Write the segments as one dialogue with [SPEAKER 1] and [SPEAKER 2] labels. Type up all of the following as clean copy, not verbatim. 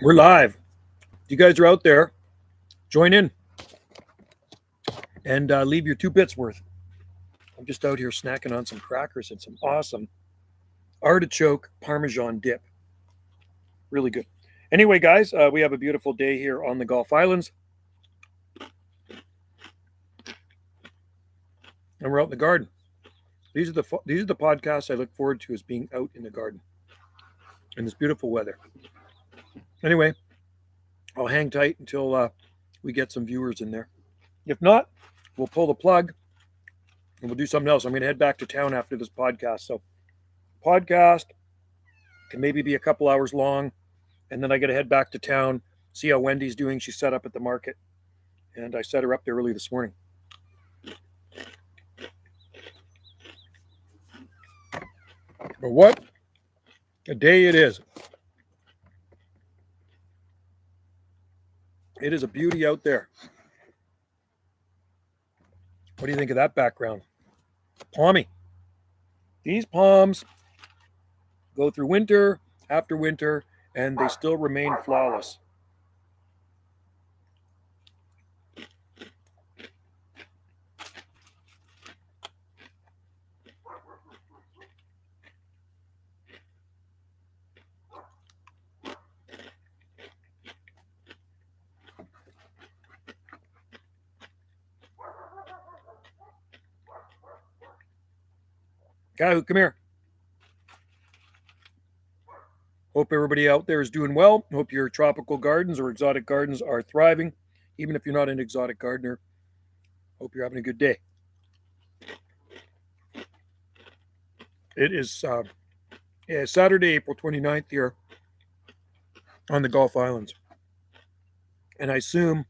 [SPEAKER 1] We're live. You guys are out there. Join in and leave your 2 bits worth. I'm just out here snacking on some crackers and some awesome artichoke Parmesan dip. Really good. Anyway, guys, we have a beautiful day here on the Gulf Islands. And we're out in the garden. These are the podcasts I look forward to, as being out in the garden in this beautiful weather. Anyway, I'll hang tight until we get some viewers in there. If not, we'll pull the plug and we'll do something else. I'm going to head back to town after this podcast. So, podcast can maybe be a couple hours long, and then I got to head back to town, see how Wendy's doing. She's set up at the market, and I set her up there early this morning. But what a day it is. It is a beauty out there. What do you think of that background? Palmy. These palms go through winter after winter, and they still remain flawless. Kahu, come here. Hope everybody out there is doing well. Hope your tropical gardens or exotic gardens are thriving. Even if you're not an exotic gardener, hope you're having a good day. It is Saturday, April 29th here on the Gulf Islands. And I assume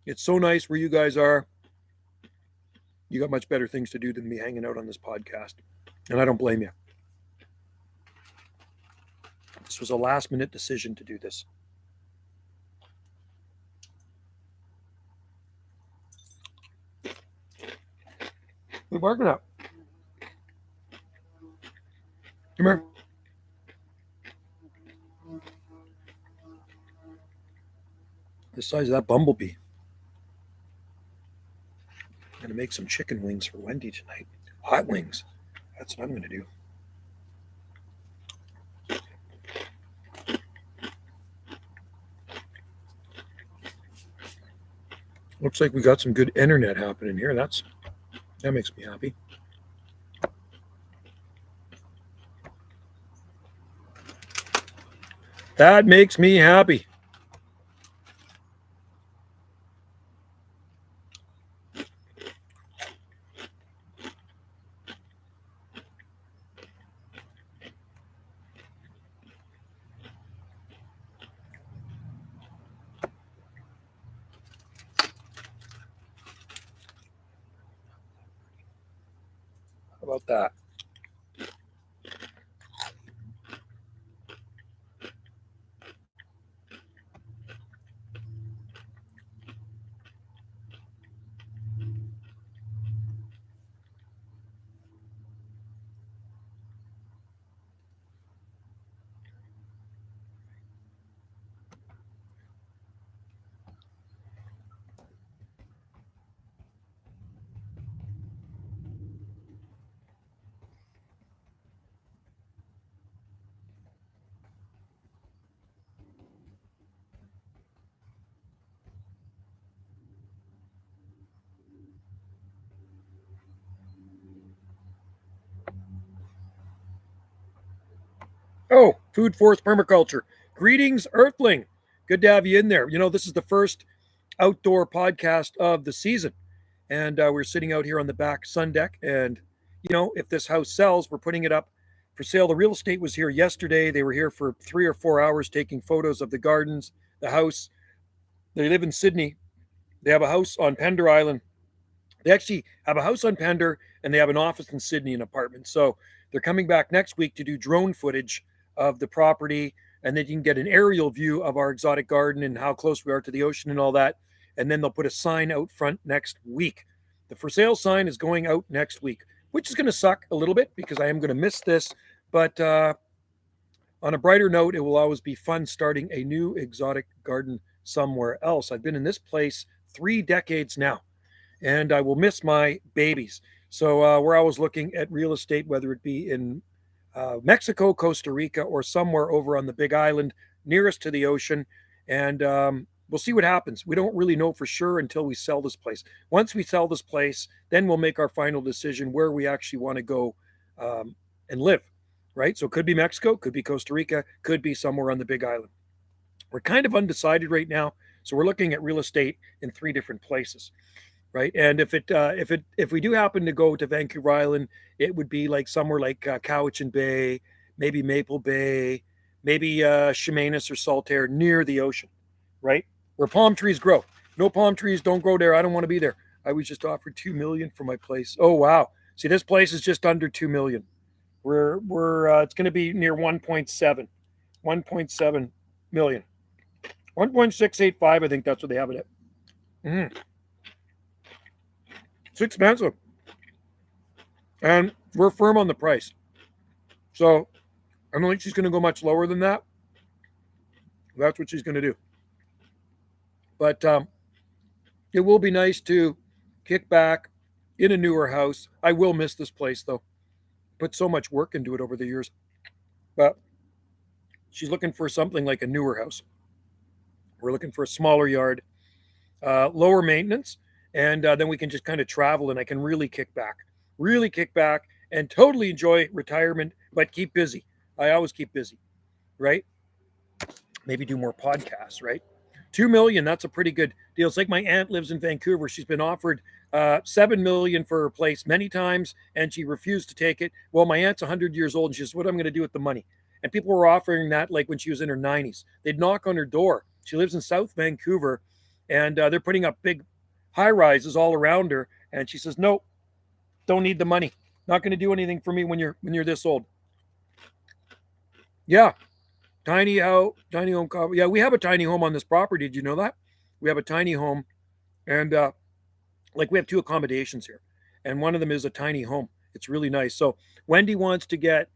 [SPEAKER 1] it's so nice where you guys are. You got much better things to do than me hanging out on this podcast. And I don't blame you. This was a last-minute decision to do this. What are you barking at? Come here. The size of that bumblebee. I'm going to make some chicken wings for Wendy tonight. Hot wings. That's what I'm going to do. Looks like we got some good internet happening here. That makes me happy. That makes me happy. How about that? Oh, Food Forest Permaculture. Greetings, Earthling. Good to have you in there. You know, this is the first outdoor podcast of the season. And we're sitting out here on the back sun deck. And, you know, if this house sells, we're putting it up for sale. The real estate was here yesterday. They were here for 3 or 4 hours taking photos of the gardens, the house. They live in Sydney. They have a house on Pender Island. They actually have a house on Pender, and they have an office in Sydney, an apartment. So they're coming back next week to do drone footage of the property, and then you can get an aerial view of our exotic garden and how close we are to the ocean and all that. And then they'll put a sign out front next week. The for sale sign is going out next week, which is going to suck a little bit because I am going to miss this. But On a brighter note, it will always be fun starting a new exotic garden somewhere else. I've been in this place 3 decades now, and I will miss my babies. So we're always looking at real estate, whether it be in Mexico, Costa Rica, or somewhere over on the Big Island nearest to the ocean. And we'll see what happens. We don't really know for sure until we sell this place. Once we sell this place, then we'll make our final decision where we actually want to go and live. Right? So it could be Mexico, could be Costa Rica, could be somewhere on the Big Island. We're kind of undecided right now, so we're looking at real estate in 3 different places, right? And if we do happen to go to Vancouver Island, it would be like somewhere like Cowichan Bay, maybe Maple Bay, maybe Chemainus or Saltaire near the ocean, right? Where palm trees grow. No palm trees, don't grow there. I don't want to be there. I was just offered $2 million for my place. Oh wow! See, this place is just under $2 million. We're it's going to be near 1.7 million, 1.685. I think that's what they have it at. It's expensive, and we're firm on the price. So I don't think she's going to go much lower than that. That's what she's going to do. But it will be nice to kick back in a newer house. I will miss this place though. Put so much work into it over the years. But she's looking for something like a newer house. We're looking for a smaller yard, lower maintenance, and then we can just kind of travel and I can really kick back and totally enjoy retirement, but keep busy. I always keep busy, right? Maybe do more podcasts, right? 2 million, that's a pretty good deal. It's like my aunt lives in Vancouver. She's been offered 7 million for her place many times, and she refused to take it. Well, my aunt's 100 years old, and she says, what am I going to do with the money? And people were offering that like when she was in her 90s. They'd knock on her door. She lives in South Vancouver, and they're putting up big high rises all around her. And she says, nope, don't need the money. Not going to do anything for me when you're this old. Yeah. Tiny home. Yeah, we have a tiny home on this property. Did you know that? We have a tiny home, and like we have 2 accommodations here, and one of them is a tiny home. It's really nice. So Wendy wants to get.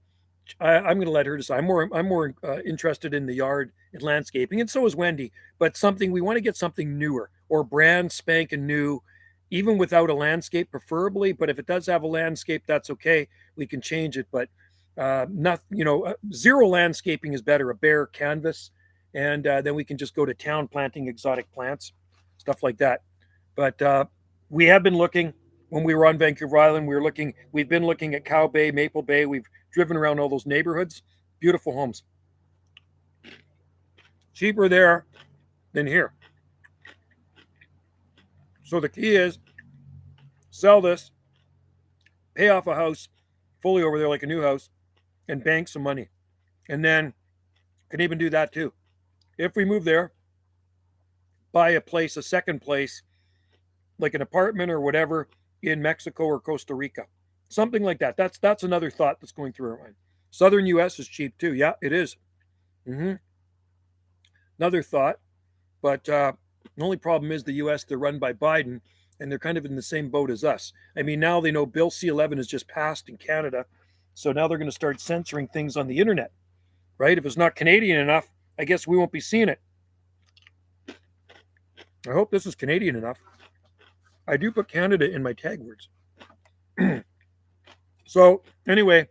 [SPEAKER 1] I'm going to let her decide. I'm more interested in the yard and landscaping, and so is Wendy. But we want to get something newer or brand spanking new, even without a landscape, preferably. But if it does have a landscape, that's okay. We can change it, but. Zero landscaping is better, a bare canvas, and then we can just go to town planting exotic plants, stuff like that. But we have been looking when we were on Vancouver Island. We've been looking at Cow Bay, Maple Bay. We've driven around all those neighborhoods. Beautiful homes, cheaper there than here. So the key is sell this, pay off a house fully over there like a new house, and bank some money. And then can even do that too. If we move there, buy a second place, like an apartment or whatever in Mexico or Costa Rica. Something like that. That's another thought that's going through our mind. Southern US is cheap too. Yeah, it is. Another thought. But the only problem is the US, they're run by Biden, and they're kind of in the same boat as us. I mean, now they know Bill C-11 has just passed in Canada. So now they're going to start censoring things on the internet, right? If it's not Canadian enough, I guess we won't be seeing it. I hope this is Canadian enough. I do put Canada in my tag words. So anyway,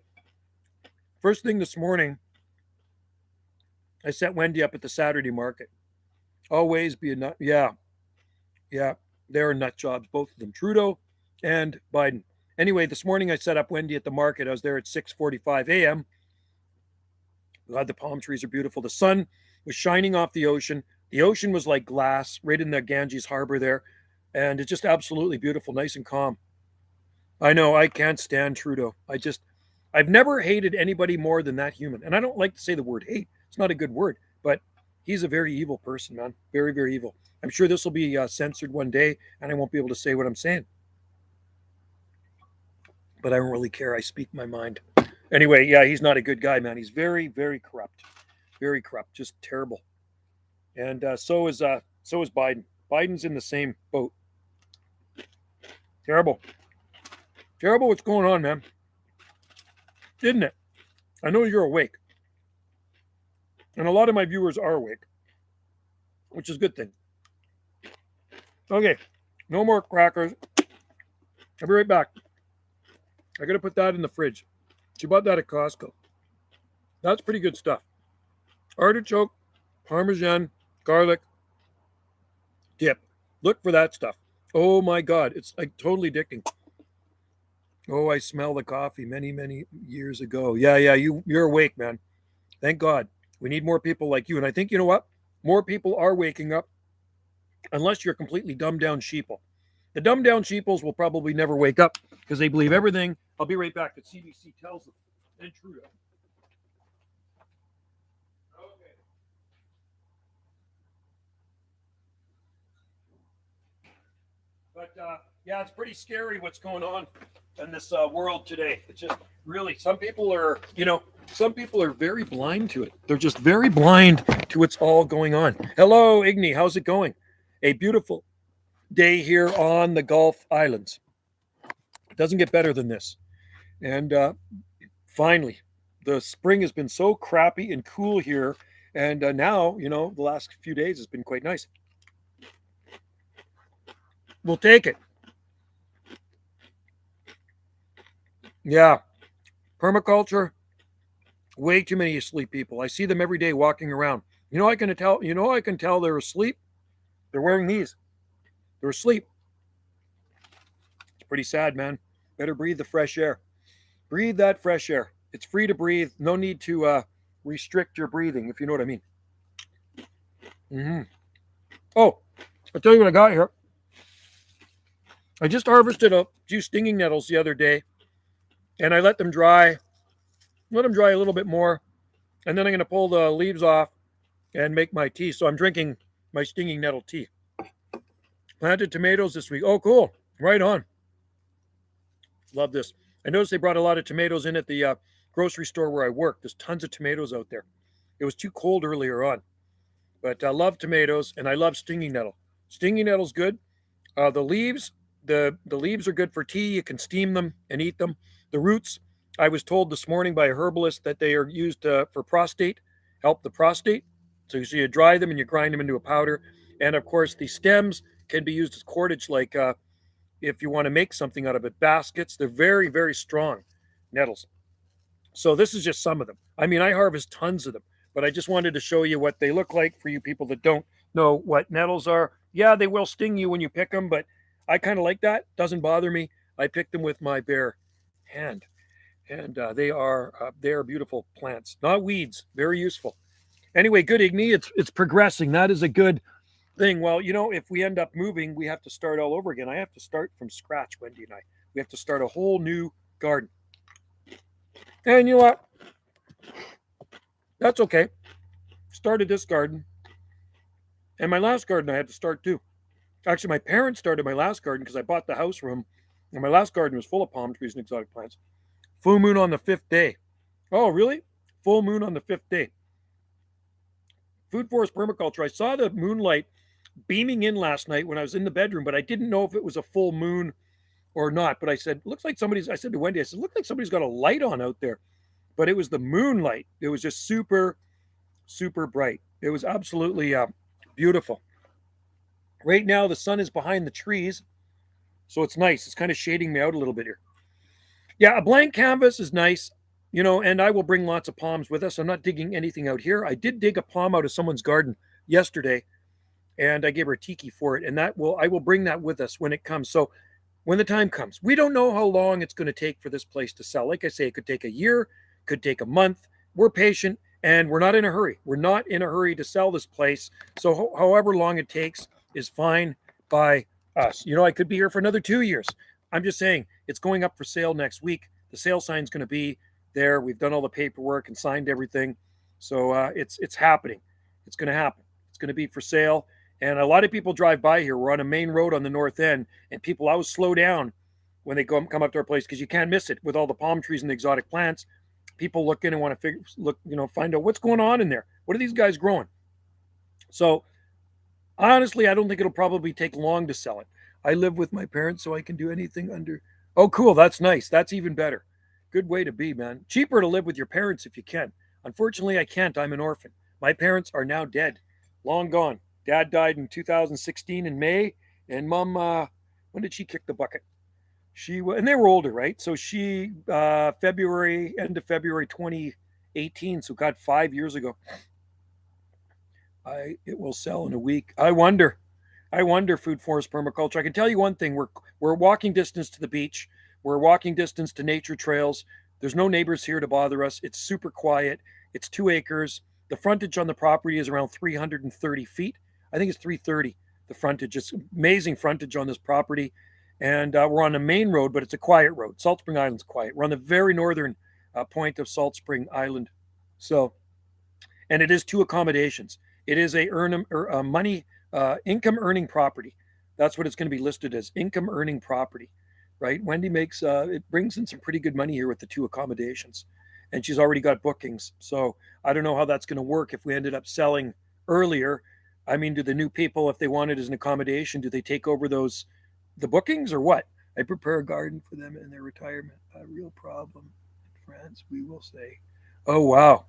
[SPEAKER 1] first thing this morning, I set Wendy up at the Saturday market. Always be a nut. Yeah. They're nut jobs, both of them, Trudeau and Biden. Anyway, this morning I set up Wendy at the market. I was there at 6:45 a.m. God, the palm trees are beautiful. The sun was shining off the ocean. The ocean was like glass right in the Ganges harbor there. And it's just absolutely beautiful, nice and calm. I know, I can't stand Trudeau. I've never hated anybody more than that human. And I don't like to say the word hate. It's not a good word. But he's a very evil person, man. Very, very evil. I'm sure this will be censored one day, and I won't be able to say what I'm saying. But I don't really care. I speak my mind. Anyway, yeah, he's not a good guy, man. He's very, very corrupt. Very corrupt. Just terrible. And so is Biden. Biden's in the same boat. Terrible. Terrible what's going on, man. Isn't it? I know you're awake. And a lot of my viewers are awake, which is a good thing. Okay, no more crackers. I'll be right back. I got to put that in the fridge. She bought that at Costco. That's pretty good stuff. Artichoke, Parmesan, garlic, dip. Look for that stuff. Oh my God, it's like totally addicting. Oh, I smell the coffee many years ago. Yeah, you're awake, man. Thank God. We need more people like you. And I think, you know what? More people are waking up unless you're completely dumbed down sheeple. The dumbed down sheeples will probably never wake up because they believe everything. I'll be right back. That CBC tells them. And Trudeau. Okay. But yeah, it's pretty scary what's going on in this world today. It's just really, some people are, some people are very blind to it. They're just very blind to what's all going on. Hello, Igny. How's it going? A beautiful day here on the Gulf Islands. It doesn't get better than this. And finally, the spring has been so crappy and cool here. And now, the last few days has been quite nice. We'll take it. Yeah. Permaculture, way too many asleep people. I see them every day walking around. I can tell they're asleep. They're wearing these. They're asleep. It's pretty sad, man. Better breathe the fresh air. Breathe that fresh air. It's free to breathe. No need to restrict your breathing, if you know what I mean. Mm-hmm. Oh, I'll tell you what I got here. I just harvested a few stinging nettles the other day, and I let them dry. Let them dry a little bit more, and then I'm going to pull the leaves off and make my tea. So I'm drinking my stinging nettle tea. Planted tomatoes this week. Oh, cool. Right on. Love this. I noticed they brought a lot of tomatoes in at the grocery store where I work. There's tons of tomatoes out there. It was too cold earlier on. But I love tomatoes, and I love stinging nettle. Stinging nettle's good. The leaves are good for tea. You can steam them and eat them. The roots, I was told this morning by a herbalist that they are used for prostate, help the prostate. So you dry them and you grind them into a powder. And of course, the stems can be used as cordage, like if you want to make something out of it. Baskets, they're very, very strong nettles. So this is just some of them. I mean, I harvest tons of them, but I just wanted to show you what they look like for you people that don't know what nettles are. Yeah, they will sting you when you pick them, but I kind of like that. Doesn't bother me. I pick them with my bare hand, and they are beautiful plants, not weeds. Very useful. Anyway, good, Igni. It's progressing. That is a good thing. Well, if we end up moving, we have to start all over again. I have to start from scratch, Wendy and I. We have to start a whole new garden. And you know what? That's okay. Started this garden. And my last garden I had to start too. Actually, my parents started my last garden because I bought the house room. And my last garden was full of palm trees and exotic plants. Full moon on the 5th day. Oh, really? Full moon on the 5th day. Food forest permaculture. I saw the moonlight beaming in last night when I was in the bedroom, but I didn't know if it was a full moon or not. But I said, I said to Wendy, I said, look like somebody's got a light on out there. But it was the moonlight. It was just super, super bright. It was absolutely beautiful. Right now, the sun is behind the trees, so it's nice. It's kind of shading me out a little bit here. Yeah, a blank canvas is nice, and I will bring lots of palms with us. I'm not digging anything out here. I did dig a palm out of someone's garden yesterday, and I gave her a tiki for it, and I will bring that with us when it comes. So when the time comes, we don't know how long it's going to take for this place to sell. Like I say, it could take a year, could take a month. We're patient, and we're not in a hurry. We're not in a hurry to sell this place. So however long it takes is fine by us. I could be here for another 2 years. I'm just saying it's going up for sale next week. The sale sign's going to be there. We've done all the paperwork and signed everything. So it's happening. It's going to happen. It's going to be for sale. And a lot of people drive by here. We're on a main road on the north end, and people always slow down when they come up to our place because you can't miss it with all the palm trees and the exotic plants. People look in and want to find out what's going on in there. What are these guys growing? So honestly, I don't think it'll probably take long to sell it. I live with my parents, so I can do anything under. Oh, cool. That's nice. That's even better. Good way to be, man. Cheaper to live with your parents if you can. Unfortunately, I can't. I'm an orphan. My parents are now dead, long gone. Dad died in 2016 in May, and Mom, when did she kick the bucket? And they were older, right? So she February, end of February 2018. So God, 5 years ago. It will sell in a week. I wonder, food forest permaculture. I can tell you one thing: we're walking distance to the beach. We're walking distance to nature trails. There's no neighbors here to bother us. It's super quiet. It's 2 acres. The frontage on the property is around 330 feet. I think it's 330. The frontage. It's amazing frontage on this property, and we're on a main road, but it's a quiet road. Salt Spring Island's quiet. We're on the very northern point of Salt Spring Island, so and it is two accommodations. It is a money income earning property. That's what it's going to be listed as, income earning property, right? Wendy makes it brings in some pretty good money here with the two accommodations, and she's already got bookings. So I don't know how that's going to work if we ended up selling earlier. I mean, do the new people, if they want it as an accommodation, do they take over the bookings or what? I prepare a garden for them in their retirement. A real problem in France, we will say. Oh wow.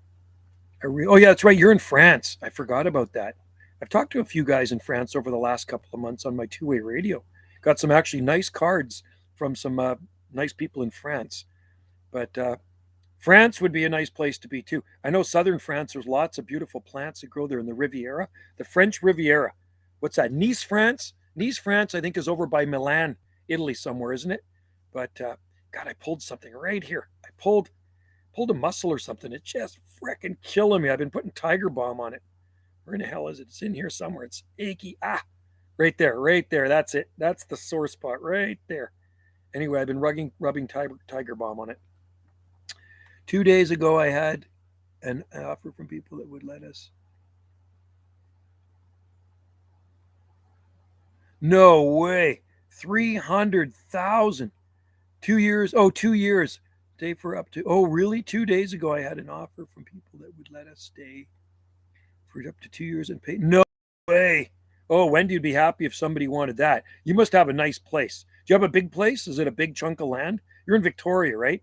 [SPEAKER 1] Oh yeah, that's right. You're in France. I forgot about that. I've talked to a few guys in France over the last couple of months on my two-way radio. Got some actually nice cards from some nice people in France. But France would be a nice place to be too. I know southern France. There's lots of beautiful plants that grow there in the Riviera, the French Riviera. What's that? Nice, France. Nice, France. I think is over by Milan, Italy, somewhere, isn't it? But God, I pulled something right here. I pulled a muscle or something. It's just freaking killing me. I've been putting Tiger Balm on it. Where in the hell is it? It's in here somewhere. It's achy. Right there, right there. That's it. That's the sore spot right there. Anyway, I've been rubbing Tiger Balm on it. 2 days ago, I had an offer from people that would let us. No way. 300,000. 2 years. Oh, 2 years. Stay for up to. Oh, really? 2 days ago, I had an offer from people that would let us stay for up to 2 years and pay. No way. Oh, Wendy would be happy if somebody wanted that. You must have a nice place. Do you have a big place? Is it a big chunk of land? You're in Victoria, right?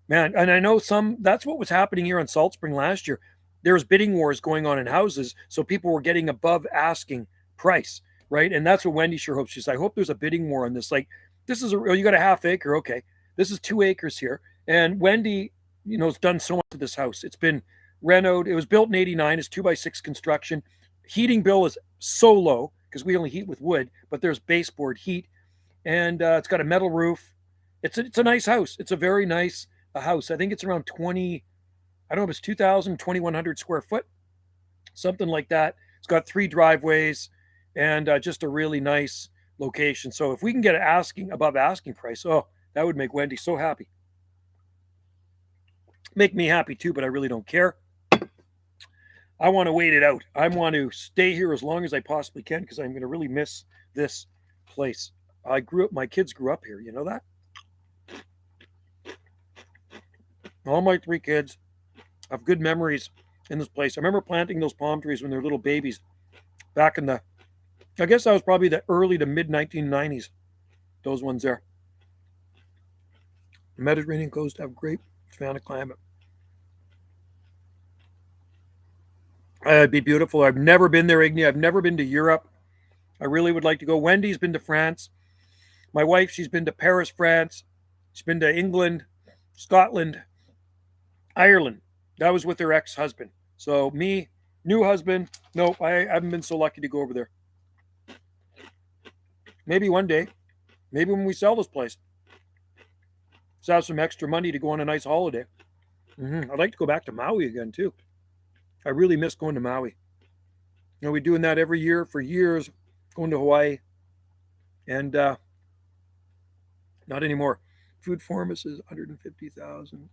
[SPEAKER 1] Man, and I know that's what was happening here on Salt Spring last year. There was bidding wars going on in houses, so people were getting above asking price, right? And that's what Wendy sure hopes. She's like, I hope there's a bidding war on this. Like, this is you got a half acre, okay. This is 2 acres here. And Wendy, has done so much to this house. It's been renoed. It was built in 89. It's 2x6 construction. Heating bill is so low because we only heat with wood, but there's baseboard heat. And it's got a metal roof. It's a nice house. It's a very nice house. I think it's around 20, I don't know if it's 2,000, 2,100 square foot, something like that. It's got 3 driveways and just a really nice location. So if we can get above asking price, oh, that would make Wendy so happy. Make me happy too, but I really don't care. I want to wait it out. I want to stay here as long as I possibly can because I'm going to really miss this place. My kids grew up here. You know that? All my 3 kids have good memories in this place. I remember planting those palm trees when they were little babies back in I guess that was probably the early to mid 1990s. Those ones there. The Mediterranean coast have great fan of climate. It'd be beautiful. I've never been there, Igny. I've never been to Europe. I really would like to go. Wendy's been to France. My wife, she's been to Paris, France. She's been to England, Scotland, Ireland. That was with her ex-husband. So me, new husband. Nope, I haven't been so lucky to go over there. Maybe one day. Maybe when we sell this place. Let's have some extra money to go on a nice holiday. I'd like to go back to Maui again, too. I really miss going to Maui. We're doing that every year for years, going to Hawaii. And not anymore. Food Formus is 150,000.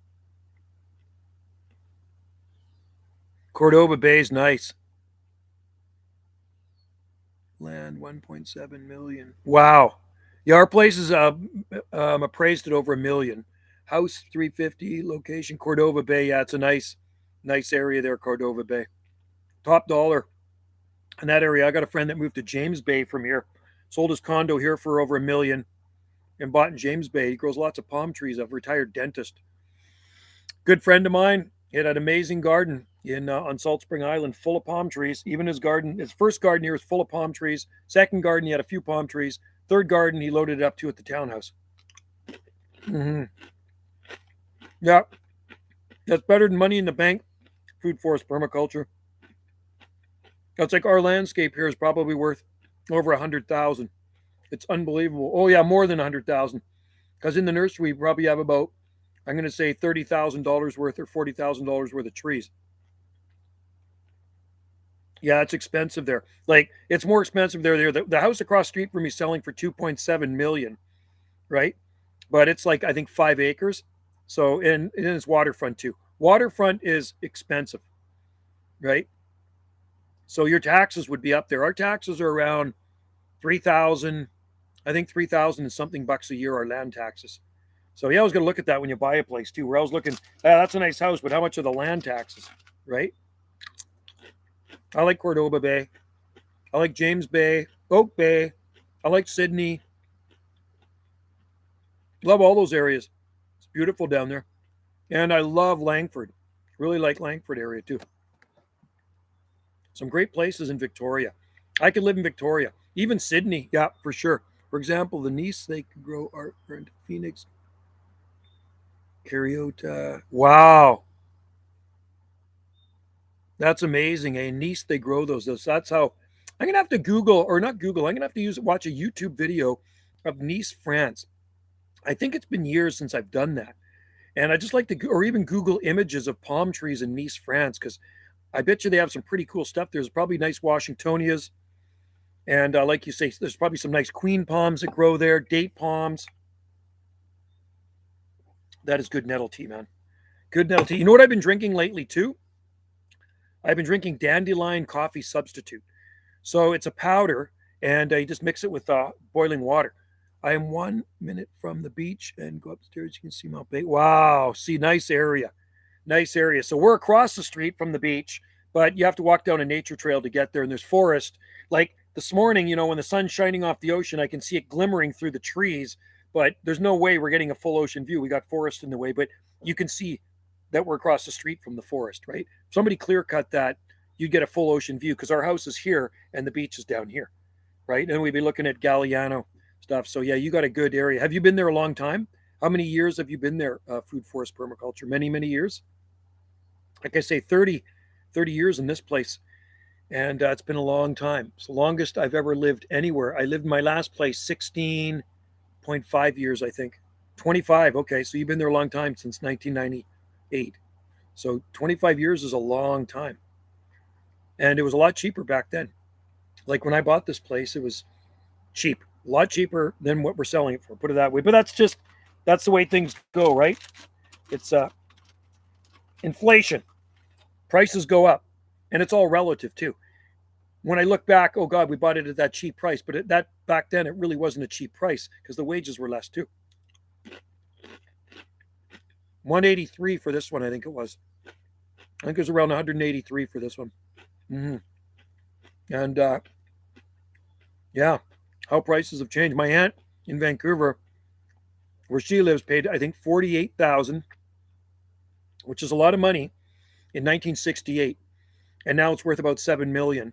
[SPEAKER 1] Cordova Bay is nice. Land 1.7 million. Wow. Yeah, our place is appraised at over $1 million. House 350, location Cordova Bay. Yeah, it's a nice area there, Cordova Bay. Top dollar in that area. I got a friend that moved to James Bay from here. Sold his condo here for over $1 million and bought in James Bay. He grows lots of palm trees. A retired dentist. Good friend of mine. He had an amazing garden in on Salt Spring Island, full of palm trees. Even his garden, his first garden here was full of palm trees. Second garden, he had a few palm trees. Third garden, he loaded it up to at the townhouse. Mm-hmm. Yeah, that's better than money in the bank. Food forest permaculture. That's like our landscape here is probably worth over 100,000. It's unbelievable. Oh yeah, more than 100,000. Because in the nursery, we probably have about, I'm going to say $30,000 worth or $40,000 worth of trees. Yeah, it's expensive there. Like it's more expensive there. The house across the street from me is selling for 2.7 million, right? But it's like I think 5 acres. So and it's waterfront too. Waterfront is expensive, right? So your taxes would be up there. Our taxes are around 3,000, I think 3,000 and something bucks a year are land taxes. So yeah, I was gonna look at that when you buy a place too. Where I was looking, that's a nice house, but how much are the land taxes, right? I like Cordoba Bay. I like James Bay, Oak Bay. I like Sydney. Love all those areas. It's beautiful down there. And I love Langford. Really like Langford area too. Some great places in Victoria. I could live in Victoria. Even Sydney, yeah, for sure. For example, the Nice, they could grow art and Phoenix, Cariota. Wow. That's amazing. Eh? Nice, they grow those. That's how I'm gonna have to Google or not Google. I'm gonna have to watch a YouTube video of Nice, France. I think it's been years since I've done that. And I just like to, or even Google images of palm trees in Nice, France, because I bet you they have some pretty cool stuff. There's probably nice Washingtonias. And like you say, there's probably some nice queen palms that grow there, date palms. That is good nettle tea, man. Good nettle tea. You know what I've been drinking lately too? I've been drinking dandelion coffee substitute. So it's a powder, and you just mix it with boiling water. I am 1 minute from the beach and go upstairs. You can see Mount Bay. Wow. See, nice area. Nice area. So we're across the street from the beach, but you have to walk down a nature trail to get there. And there's forest. Like this morning, when the sun's shining off the ocean, I can see it glimmering through the trees, but there's no way we're getting a full ocean view. We got forest in the way, but you can see that we're across the street from the forest, right? If somebody clear cut that, you'd get a full ocean view because our house is here and the beach is down here, right? And we'd be looking at Galliano stuff. So yeah, you got a good area. Have you been there a long time? How many years have you been there? Food forest permaculture, many years. Like I say, 30 years in this place, and it's been a long time. It's the longest I've ever lived anywhere. I lived my last place 16.5 years, I think. 25. Okay, so you've been there a long time, since 1998. So 25 years is a long time, and it was a lot cheaper back then. Like when I bought this place, it was cheap, a lot cheaper than what we're selling it for. Put it that way. But that's the way things go, right? It's inflation. Prices go up, and it's all relative too. When I look back, oh God, we bought it at that cheap price, but that back then it really wasn't a cheap price because the wages were less too. 183 for this one, I think it was. I think it was around 183 for this one. Mm-hmm. And yeah, how prices have changed. My aunt in Vancouver, where she lives, paid I think 48,000, which is a lot of money, in 1968, and now it's worth about 7 million.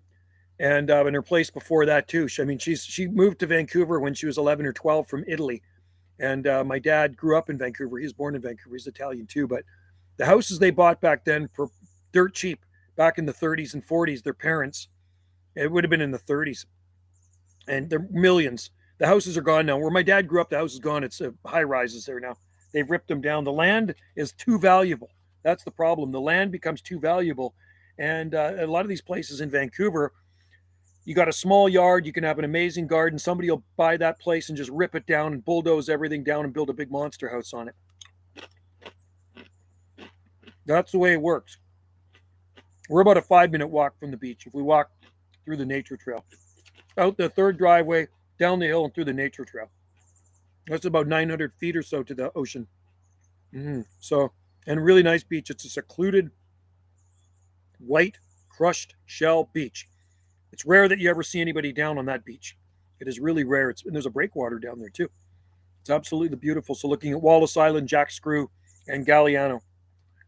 [SPEAKER 1] And in her place before that too. She moved to Vancouver when she was 11 or 12 from Italy, and my dad grew up in Vancouver. He was born in Vancouver. He's Italian too. But the houses they bought back then for dirt cheap, back in the 30s and 40s, their parents, it would have been in the 30s, and they're millions. The houses are gone now. Where my dad grew up, the house is gone. It's high rises there now. They've ripped them down. The land is too valuable. That's the problem. The land becomes too valuable, and a lot of these places in Vancouver, you got a small yard, you can have an amazing garden. Somebody will buy that place and just rip it down and bulldoze everything down and build a big monster house on it. That's the way it works. We're about a 5-minute walk from the beach if we walk through the nature trail. Out the third driveway, down the hill, and through the nature trail. That's about 900 feet or so to the ocean. Mm-hmm. So, and a really nice beach. It's a secluded, white, crushed shell beach. It's rare that you ever see anybody down on that beach. It is really rare. And there's a breakwater down there too. It's absolutely beautiful. So looking at Wallis Island, Jack Screw, and Galliano,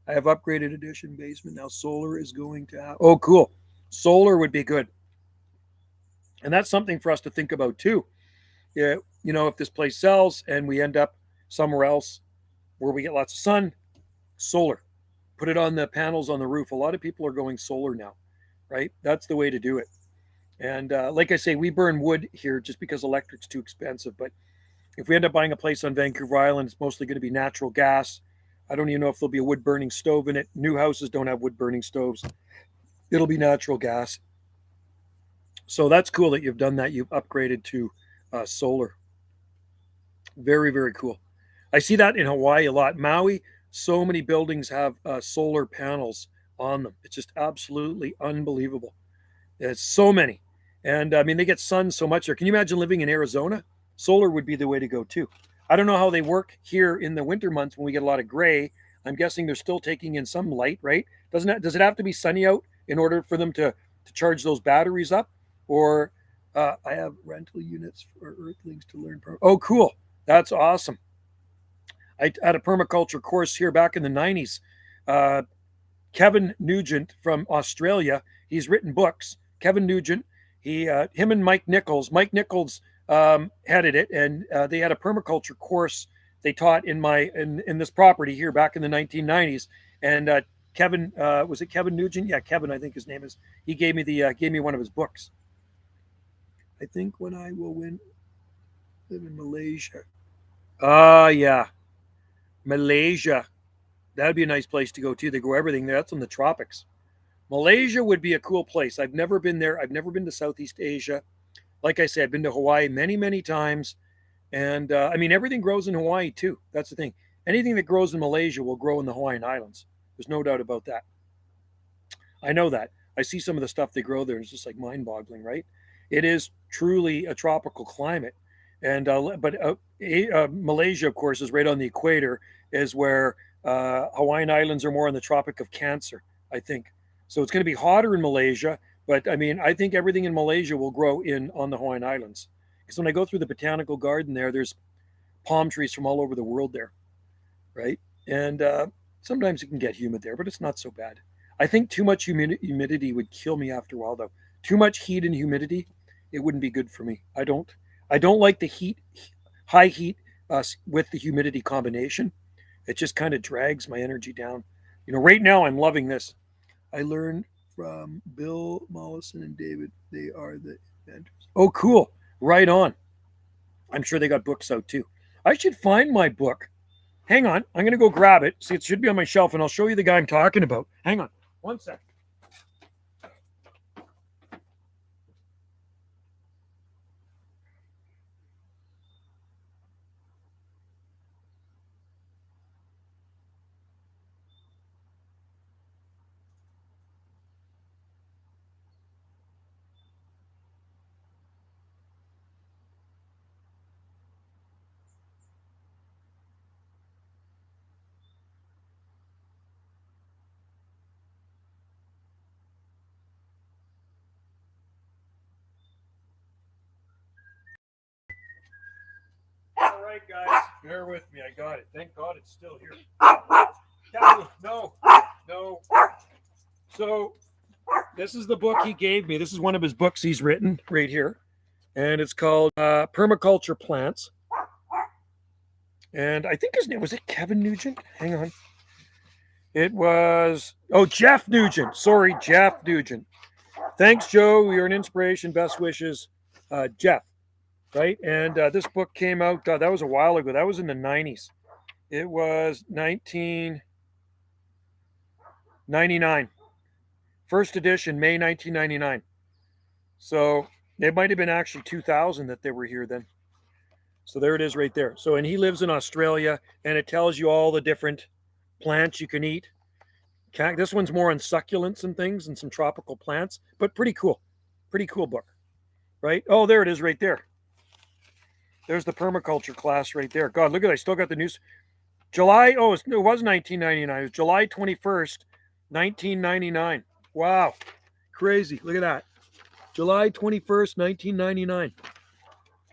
[SPEAKER 1] I have upgraded edition basement. Now solar is going to have. Oh, cool. Solar would be good. And that's something for us to think about too. Yeah, if this place sells and we end up somewhere else where we get lots of sun, solar. Put it on the panels on the roof. A lot of people are going solar now, right? That's the way to do it. And like I say, we burn wood here just because electric's too expensive. But if we end up buying a place on Vancouver Island, it's mostly going to be natural gas. I don't even know if there'll be a wood burning stove in it. New houses don't have wood burning stoves. It'll be natural gas. So that's cool that you've done that. You've upgraded to solar. Very, very cool. I see that in Hawaii a lot. Maui, so many buildings have solar panels on them. It's just absolutely unbelievable. There's so many. And I mean, they get sun so much there. Can you imagine living in Arizona? Solar would be the way to go too. I don't know how they work here in the winter months when we get a lot of gray. I'm guessing they're still taking in some light, right? Does it have to be sunny out in order for them to charge those batteries up? Or I have rental units for Earthlings to learn. Oh, cool. That's awesome. I had a permaculture course here back in the 90s. Kevin Nugent from Australia, he's written books. Kevin Nugent, him and Mike Nichols. Mike Nichols headed it, and they had a permaculture course they taught in this property here back in the 1990s. And Kevin, was it Kevin Nugent? Yeah, Kevin, I think his name is. He gave me one of his books. I think when I will live in Malaysia. Yeah, Malaysia. That'd be a nice place to go too. They grow everything there. That's in the tropics. Malaysia would be a cool place. I've never been there. I've never been to Southeast Asia. Like I said, I've been to Hawaii many, many times. And I mean, everything grows in Hawaii too. That's the thing. Anything that grows in Malaysia will grow in the Hawaiian Islands. There's no doubt about that. I know that. I see some of the stuff they grow there, and it's just like mind-boggling, right? It is truly a tropical climate. And Malaysia, of course, is right on the equator, is where Hawaiian Islands are more on the Tropic of Cancer, I think. So it's going to be hotter in Malaysia, but I mean, I think everything in Malaysia will grow on the Hawaiian Islands. Because when I go through the botanical garden there's palm trees from all over the world there, right? And sometimes it can get humid there, but it's not so bad. I think too much humidity would kill me after a while, though. Too much heat and humidity, it wouldn't be good for me. I don't like the heat, high heat with the humidity combination. It just kind of drags my energy down. Right now I'm loving this. I learned from Bill Mollison and David. They are the inventors. Oh, cool. Right on. I'm sure they got books out too. I should find my book. Hang on. I'm going to go grab it. See, it should be on my shelf, and I'll show you the guy I'm talking about. Hang on. 1 sec. All right, guys, bear with me. I got it. Thank God it's still here. No. So this is the book he gave me. This is one of his books he's written right here, and it's called Permaculture Plants. And I think his name was it Kevin Nugent. Hang on. It was Jeff Nugent. Sorry, Jeff Nugent. Thanks, Joe. You're an inspiration. Best wishes, Jeff. Right, and this book came out. That was a while ago. That was in the 90s. It was 1999. First edition, May 1999. So it might have been actually 2000 that they were here then. So there it is right there. So, and he lives in Australia, and it tells you all the different plants you can eat. This one's more on succulents and things and some tropical plants, but pretty cool. Pretty cool book, right? Oh, there it is right there. There's the permaculture class right there. God, look at that. I still got the news. July, it was 1999. It was July 21st, 1999. Wow. Crazy. Look at that. July 21st, 1999.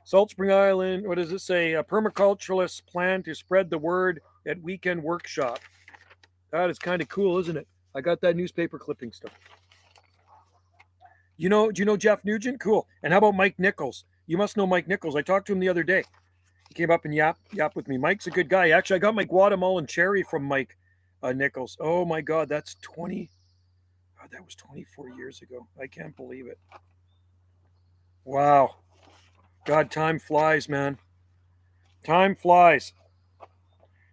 [SPEAKER 1] Salt Spring Island, what does it say? A permaculturalists plan to spread the word at weekend workshop. That is kind of cool, isn't it? I got that newspaper clipping stuff. Do you know Jeff Nugent? Cool. And how about Mike Nichols? You must know Mike Nichols. I talked to him the other day. He came up and yap with me. Mike's a good guy. Actually, I got my Guatemalan cherry from Mike Nichols. Oh my God, that's 20. God, that was 24 years ago. I can't believe it. Wow. God, time flies, man. Time flies.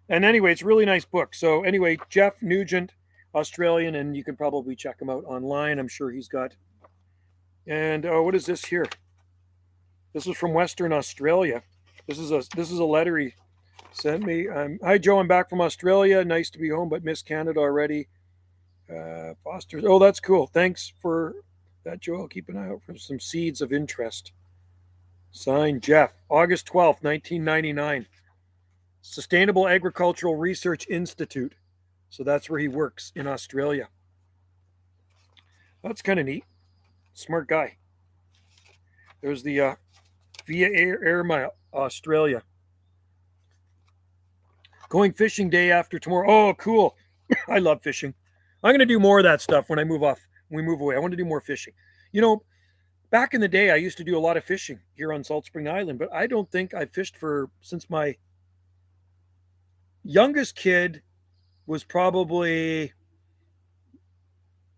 [SPEAKER 1] And anyway, it's a really nice book. So anyway, Jeff Nugent, Australian, and you can probably check him out online. I'm sure he's got. And what is this here? This is from Western Australia. This is a letter he sent me. Hi Joe, I'm back from Australia. Nice to be home, but miss Canada already. Foster. Oh, that's cool. Thanks for that, Joe. I'll keep an eye out for some seeds of interest. Signed, Jeff. August 12th, 1999. Sustainable Agricultural Research Institute. So that's where he works in Australia. That's kind of neat. Smart guy. There's the Via Air Mile, Australia. Going fishing day after tomorrow. Oh, cool. I love fishing. I'm going to do more of that stuff when I move off. When we move away. I want to do more fishing. You know, back in the day, I used to do a lot of fishing here on Salt Spring Island, but I don't think I fished since my youngest kid was probably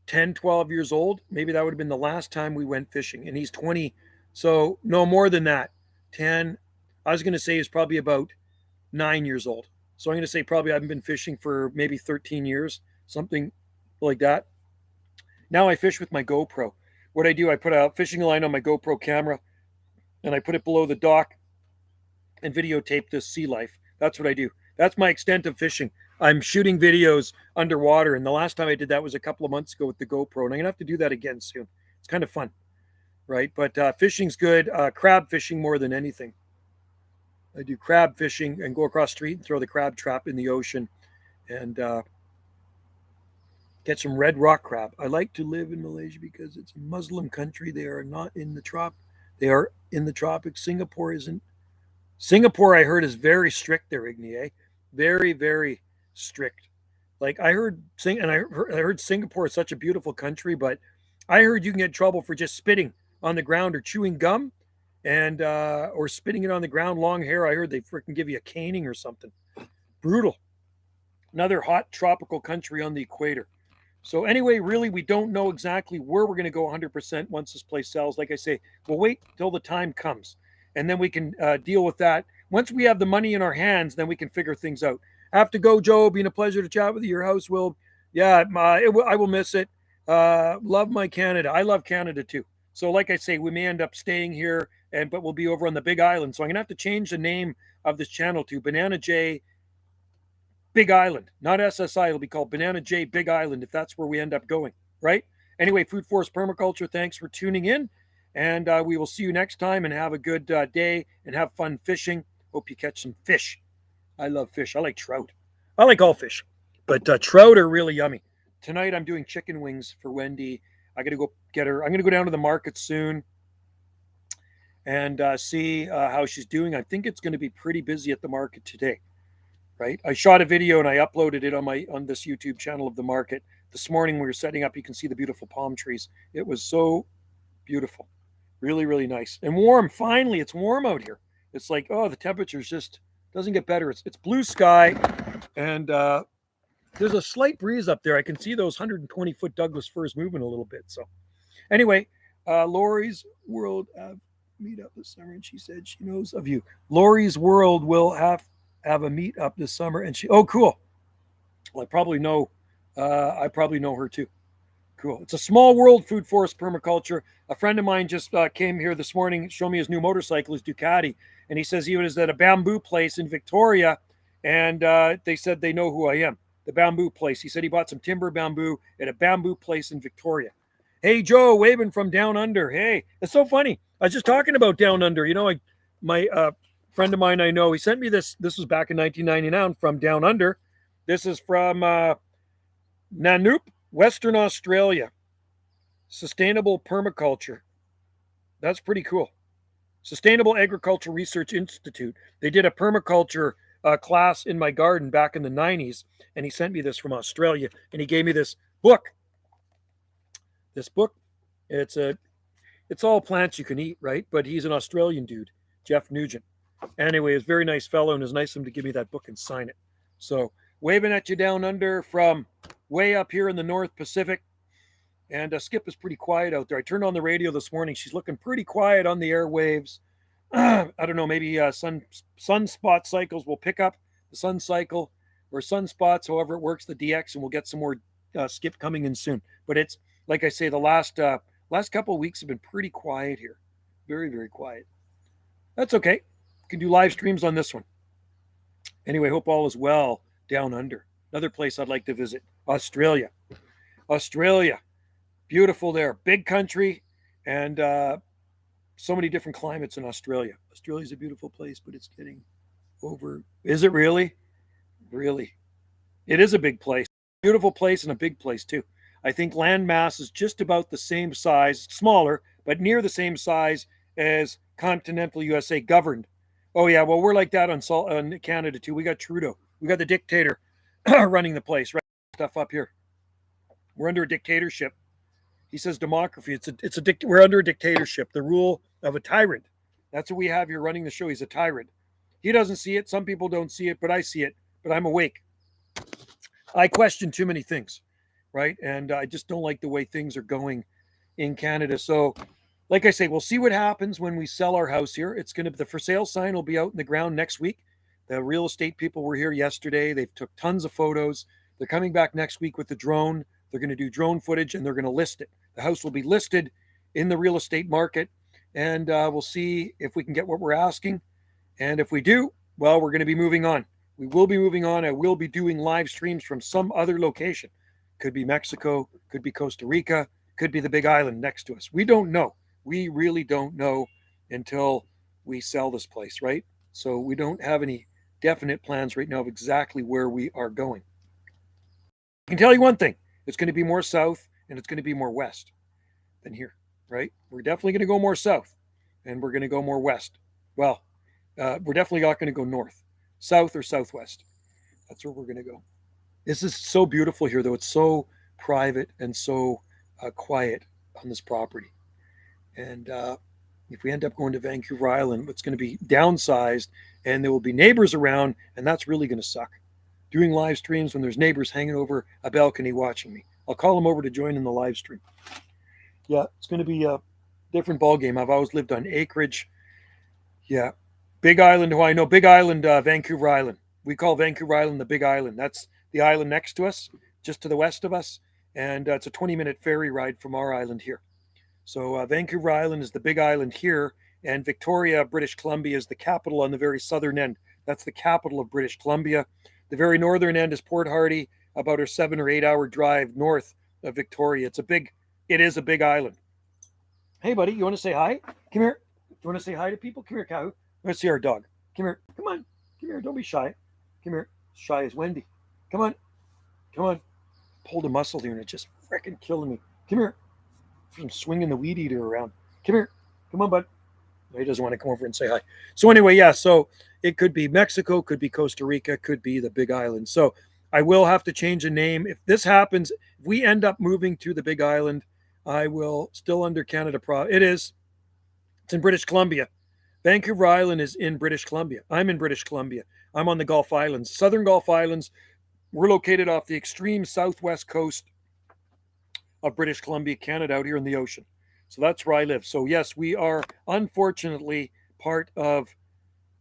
[SPEAKER 1] 10, 12 years old. Maybe that would have been the last time we went fishing. And he's 20. So no more than that. 10. I was going to say he's probably about 9 years old. So I'm going to say probably I haven't been fishing for maybe 13 years, something like that. Now I fish with my GoPro. What I do, I put a fishing line on my GoPro camera and I put it below the dock and videotape this sea life. That's what I do. That's my extent of fishing. I'm shooting videos underwater, and the last time I did that was a couple of months ago with the GoPro, and I'm gonna have to do that again soon. It's kind of fun, right? But fishing's good. Crab fishing more than anything. I do crab fishing and go across the street and throw the crab trap in the ocean, and get some red rock crab. I like to live in Malaysia because it's a Muslim country. They are not in the They are in the tropics. Singapore isn't. Singapore, I heard, is very strict there, Igny, eh? Very, very strict. Like I heard, I heard Singapore is such a beautiful country, but I heard you can get in trouble for just spitting on the ground or chewing gum, and or spitting it on the ground. Long hair. I heard they freaking give you a caning or something. Brutal. Another hot tropical country on the equator. So anyway, really, we don't know exactly where we're going to go 100% once this place sells. Like I say, we'll wait till the time comes, and then we can deal with that. Once we have the money in our hands, then we can figure things out. Have to go, Joe. Been a pleasure to chat with you. Your house will, yeah, I will miss it. Love my Canada. I love Canada too. So like I say, we may end up staying here, but we'll be over on the Big Island. So I'm going to have to change the name of this channel to Banana J Big Island, not SSI. It'll be called Banana J Big Island if that's where we end up going, right? Anyway, Food Forest Permaculture, thanks for tuning in. And we will see you next time, and have a good day and have fun fishing. Hope you catch some fish. I love fish. I like trout. I like all fish, but trout are really yummy. Tonight I'm doing chicken wings for Wendy. I got to go get her. I'm going to go down to the market soon and see how she's doing. I think it's going to be pretty busy at the market today. Right. I shot a video and I uploaded it on this YouTube channel of the market. This morning we were setting up. You can see the beautiful palm trees. It was so beautiful. Really, really nice. And warm. Finally, it's warm out here. It's like, oh, the temperature's just doesn't get better. It's blue sky. And there's a slight breeze up there. I can see those 120-foot Douglas firs moving a little bit. So anyway, Lori's World meet up this summer. And she said she knows of you. Lori's World will have a meet up this summer, and oh cool. Well, I probably know her too. Cool. It's a small world, Food Forest Permaculture. A friend of mine just came here this morning, showed me his new motorcycle, his Ducati, and he says he was at a bamboo place in Victoria, and they said they know who I am. The bamboo place. He said he bought some timber bamboo at a bamboo place in Victoria. Hey Joe, waving from down under. Hey, it's so funny. I was just talking about down under. You know, my friend of mine I know, he sent me this. This was back in 1999 from down under. This is from Nanup, Western Australia. Sustainable Permaculture. That's pretty cool. Sustainable Agriculture Research Institute. They did a permaculture class in my garden back in the 90s, and he sent me this from Australia, and he gave me this book. This book, it's all plants you can eat, right? But he's an Australian dude, Jeff Nugent. Anyway, he's a very nice fellow, and it's nice of him to give me that book and sign it. So, waving at you down under from way up here in the North Pacific. And Skip is pretty quiet out there. I turned on the radio this morning. She's looking pretty quiet on the airwaves. I don't know, maybe sunspot cycles will pick up the sun cycle or sunspots, however it works, the DX, and we'll get some more Skip coming in soon. But it's, like I say, the last couple of weeks have been pretty quiet here. Very, very quiet. That's okay. You can do live streams on this one. Anyway, hope all is well down under. Another place I'd like to visit, Australia. Australia. Beautiful there. Big country, and so many different climates in Australia. Australia's a beautiful place, but it's getting over. Is it really? Really? It is a big place. Beautiful place and a big place, too. I think land mass is just about the same size, smaller, but near the same size as continental USA governed. Oh, yeah, well, we're like that on Canada, too. We got Trudeau. We got the dictator running the place, right? Stuff up here. We're under a dictatorship. He says democracy. We're under a dictatorship, the rule of a tyrant. That's what we have here running the show. He's a tyrant. He doesn't see it. Some people don't see it, but I see it. But I'm awake. I question too many things, right? And I just don't like the way things are going in Canada. So, like I say, we'll see what happens when we sell our house here. The for sale sign will be out in the ground next week. The real estate people were here yesterday. They've took tons of photos. They're coming back next week with the drone. They're going to do drone footage, and they're going to list it. The house will be listed in the real estate market, and we'll see if we can get what we're asking. And if we do, well, we're going to be moving on. We will be moving on. I will be doing live streams from some other location. Could be Mexico, could be Costa Rica, could be the Big Island next to us. We don't know. We really don't know until we sell this place, right? So we don't have any definite plans right now of exactly where we are going. I can tell you one thing. It's going to be more south, and it's going to be more west than here, right? We're definitely going to go more south, and we're going to go more west. Well, we're definitely not going to go north, south or southwest. That's where we're going to go. This is so beautiful here, though. It's so private and so quiet on this property. And if we end up going to Vancouver Island, it's going to be downsized, and there will be neighbors around, and that's really going to suck. Doing live streams when there's neighbors hanging over a balcony watching me. I'll call them over to join in the live stream. Yeah, it's going to be a different ball game. I've always lived on acreage. Yeah, Big Island, Hawaii. No, Big Island, Vancouver Island. We call Vancouver Island the Big Island. That's the island next to us, just to the west of us. And it's a 20-minute ferry ride from our island here. So Vancouver Island is the Big Island here, and Victoria, British Columbia is the capital on the very southern end. That's the capital of British Columbia. The very northern end is Port Hardy, about a 7 or 8 hour drive north of Victoria. It is a big island. Hey, buddy, you want to say hi? Come here. You want to say hi to people? Come here, cow. Let's see our dog. Come here. Come on. Come here. Don't be shy. Come here. Shy as Wendy. Come on. Come on. Pulled a muscle here and it's just freaking killing me. Come here. I'm swinging the weed eater around. Come here. Come on, bud. He doesn't want to come over and say hi. So anyway, yeah, so it could be Mexico, could be Costa Rica, could be the Big Island. So I will have to change a name. If this happens, if we end up moving to the Big Island, I will still under Canada. It's in British Columbia. Vancouver Island is in British Columbia. I'm in British Columbia. I'm on the Gulf Islands, Southern Gulf Islands. We're located off the extreme southwest coast of British Columbia, Canada, out here in the ocean. So that's where I live. So yes, we are unfortunately part of,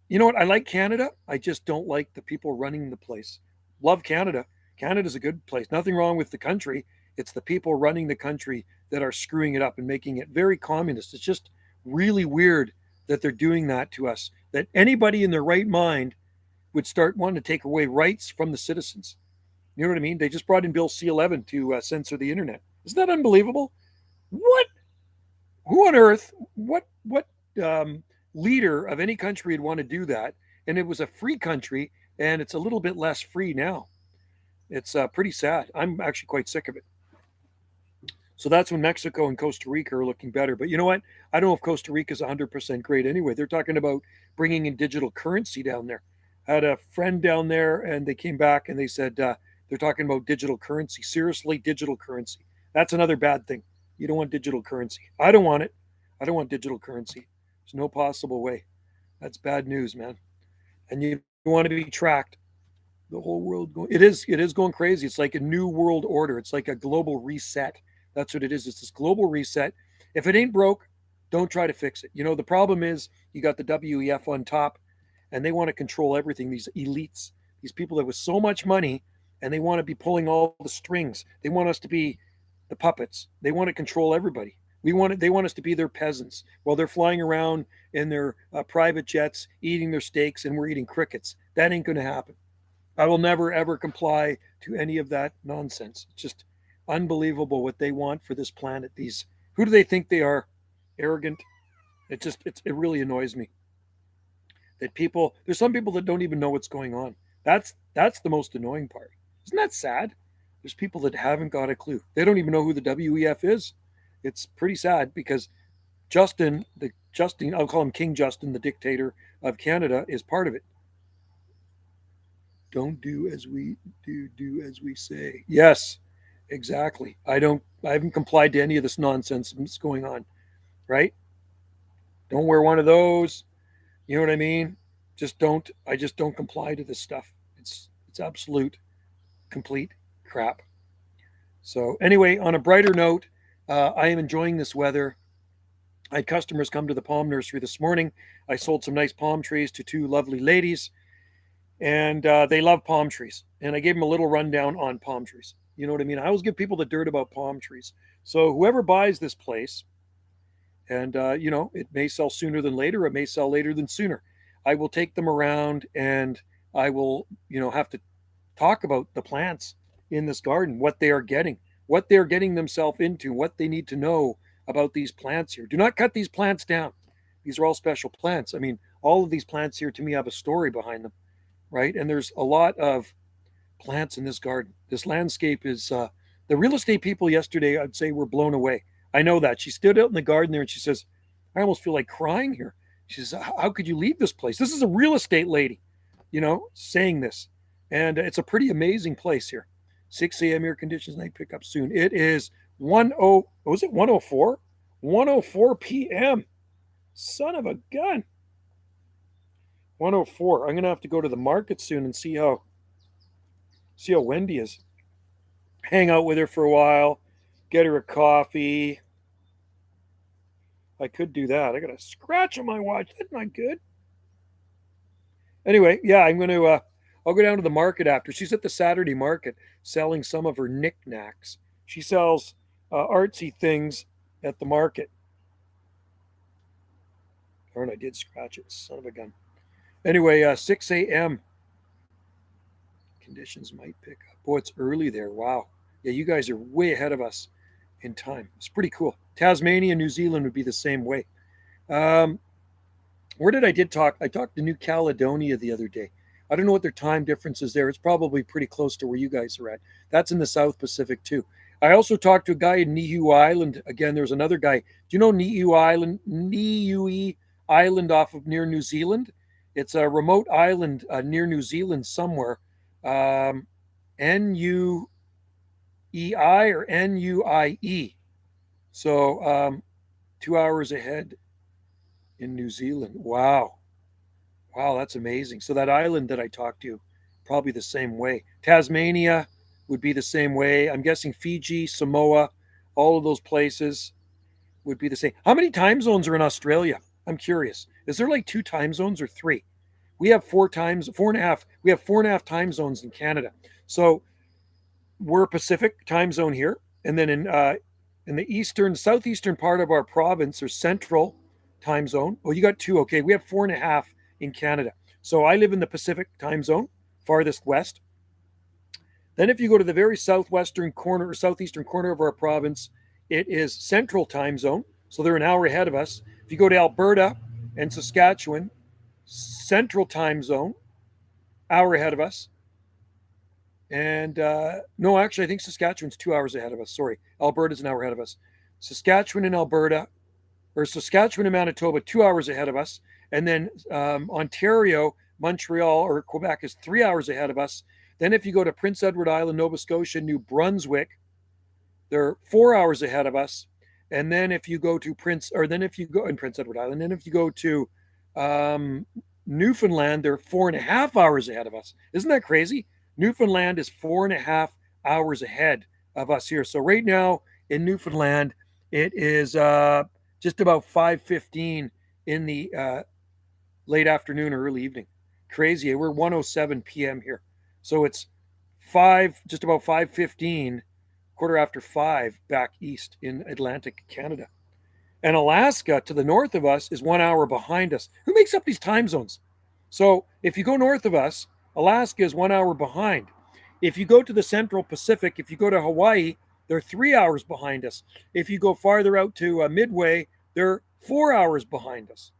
[SPEAKER 1] you know what? I like Canada. I just don't like the people running the place. Love Canada. Canada's a good place. Nothing wrong with the country. It's the people running the country that are screwing it up and making it very communist. It's just really weird that they're doing that to us, that anybody in their right mind would start wanting to take away rights from the citizens. You know what I mean? They just brought in Bill C-11 to censor the internet. Isn't that unbelievable? What? Who on earth, what leader of any country would want to do that? And it was a free country, and it's a little bit less free now. It's pretty sad. I'm actually quite sick of it. So that's when Mexico and Costa Rica are looking better. But you know what? I don't know if Costa Rica is 100% great anyway. They're talking about bringing in digital currency down there. had a friend down there, and they came back and they said they're talking about digital currency. Seriously, digital currency. That's another bad thing. You don't want digital currency. I don't want it. I don't want digital currency. There's no possible way. That's bad news, man. And you want to be tracked. The whole world going. It is going crazy. It's like a new world order. It's like a global reset. That's what it is. It's this global reset. If it ain't broke, don't try to fix it. The problem is you got the WEF on top, and they want to control everything. These elites, these people that with so much money, and they want to be pulling all the strings. They want us to be the puppets. They want to control everybody. They want us to be their peasants while they're flying around in their private jets, eating their steaks, and we're eating crickets. That ain't going to happen. I will never ever comply to any of that nonsense. It's just unbelievable what they want for this planet. Who do they think they are? Arrogant. It really annoys me that there's some people that don't even know what's going on. That's the most annoying part. Isn't that sad? There's people that haven't got a clue. They don't even know who the WEF is. It's pretty sad because Justin, I'll call him King Justin, the dictator of Canada, is part of it. Don't do as we do as we say. Yes, exactly. I haven't complied to any of this nonsense that's going on, right? Don't wear one of those. You know what I mean? I just don't comply to this stuff. It's absolute, complete crap. So anyway, on a brighter note, I am enjoying this weather. I had customers come to the palm nursery this morning. I sold some nice palm trees to two lovely ladies, and they love palm trees. And I gave them a little rundown on palm trees. You know what I mean? I always give people the dirt about palm trees. So whoever buys this place, and it may sell sooner than later, it may sell later than sooner. I will take them around, and I will, have to talk about the plants in this garden, what they are getting themselves into, what they need to know about these plants here. Do not cut these plants down. These are all special plants. I mean, all of these plants here to me have a story behind them, right? And there's a lot of plants in this garden. This landscape is, the real estate people yesterday, I'd say, were blown away. I know that. She stood out in the garden there and she says, I almost feel like crying here. She says, how could you leave this place? This is a real estate lady, saying this. And it's a pretty amazing place here. 6 a.m. air conditions, night pickup soon. It is 104? 104 p.m. Son of a gun. 104. I'm going to have to go to the market soon and see how Wendy is. Hang out with her for a while, get her a coffee. I could do that. I got a scratch on my watch. That's not good. Anyway, yeah, I'll go down to the market after. She's at the Saturday market selling some of her knickknacks. She sells artsy things at the market. Darn, I did scratch it. Son of a gun. Anyway, 6 a.m. Conditions might pick up. Boy, it's early there. Wow. Yeah, you guys are way ahead of us in time. It's pretty cool. Tasmania, New Zealand would be the same way. Where did I talk? I talked to New Caledonia the other day. I don't know what their time difference is there. It's probably pretty close to where you guys are at. That's in the South Pacific too. I also talked to a guy in Niue Island. Again, there's another guy. Do you know Niue Island? Niue Island off of near New Zealand. It's a remote island near New Zealand somewhere. Nuei or Nuie. So 2 hours ahead in New Zealand. Wow, that's amazing. So that island that I talked to, probably the same way. Tasmania would be the same way. I'm guessing Fiji, Samoa, all of those places would be the same. How many time zones are in Australia? I'm curious. Is there like 2 time zones or 3? We have 4.5. We have 4.5 time zones in Canada. So we're Pacific time zone here, and then in the southeastern part of our province, or Central time zone. Oh, you got 2. Okay, we have 4.5 in Canada. So I live in the Pacific time zone, farthest west. Then if you go to the very southwestern corner or southeastern corner of our province, it is Central time zone. So they're an hour ahead of us. If you go to Alberta and Saskatchewan, Central time zone, hour ahead of us. And no, actually, I think Saskatchewan's 2 hours ahead of us. Sorry, Alberta's an hour ahead of us. Saskatchewan and Manitoba, 2 hours ahead of us. And then Ontario Montreal or Quebec is 3 hours ahead of us. Then if you go to Prince Edward Island, Nova Scotia, New Brunswick, they're 4 hours ahead of us. And then if you go to then if you go in Prince Edward Island, then if you go to um, Newfoundland, they're 4.5 hours ahead of us. Isn't that crazy? Newfoundland is 4.5 hours ahead of us here. So right now in Newfoundland, it is just about 5:15 in the late afternoon or early evening. Crazy. We're 1:07 p.m. here. So it's just about 5:15, quarter after 5 back east in Atlantic Canada. And Alaska to the north of us is 1 hour behind us. Who makes up these time zones? So if you go north of us, Alaska is 1 hour behind. If you go to the Central Pacific, if you go to Hawaii, they're 3 hours behind us. If you go farther out to Midway, they're 4 hours behind us.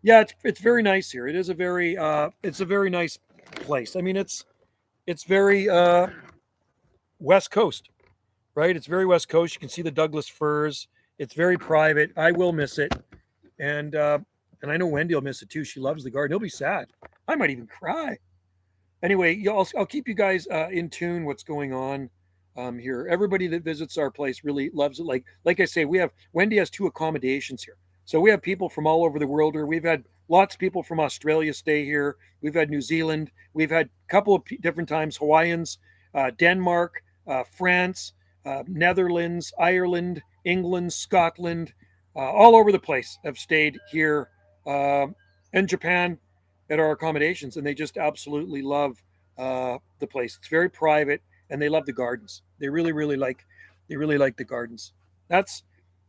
[SPEAKER 1] Yeah, it's very nice here. It's a very nice place. I mean, it's very West Coast, right? It's very West Coast. You can see the Douglas firs. It's very private. I will miss it, and I know Wendy will miss it too. She loves the garden. He'll be sad. I might even cry. Anyway, I'll keep you guys in tune. What's going on here? Everybody that visits our place really loves it. Like I say, Wendy has 2 accommodations here. So we have people from all over the world here. We've had lots of people from Australia stay here. We've had New Zealand. We've had a couple of different times Hawaiians, Denmark, France, Netherlands, Ireland, England, Scotland, all over the place have stayed here, and Japan at our accommodations, and they just absolutely love the place. It's very private, and they love the gardens. They really like the gardens. That's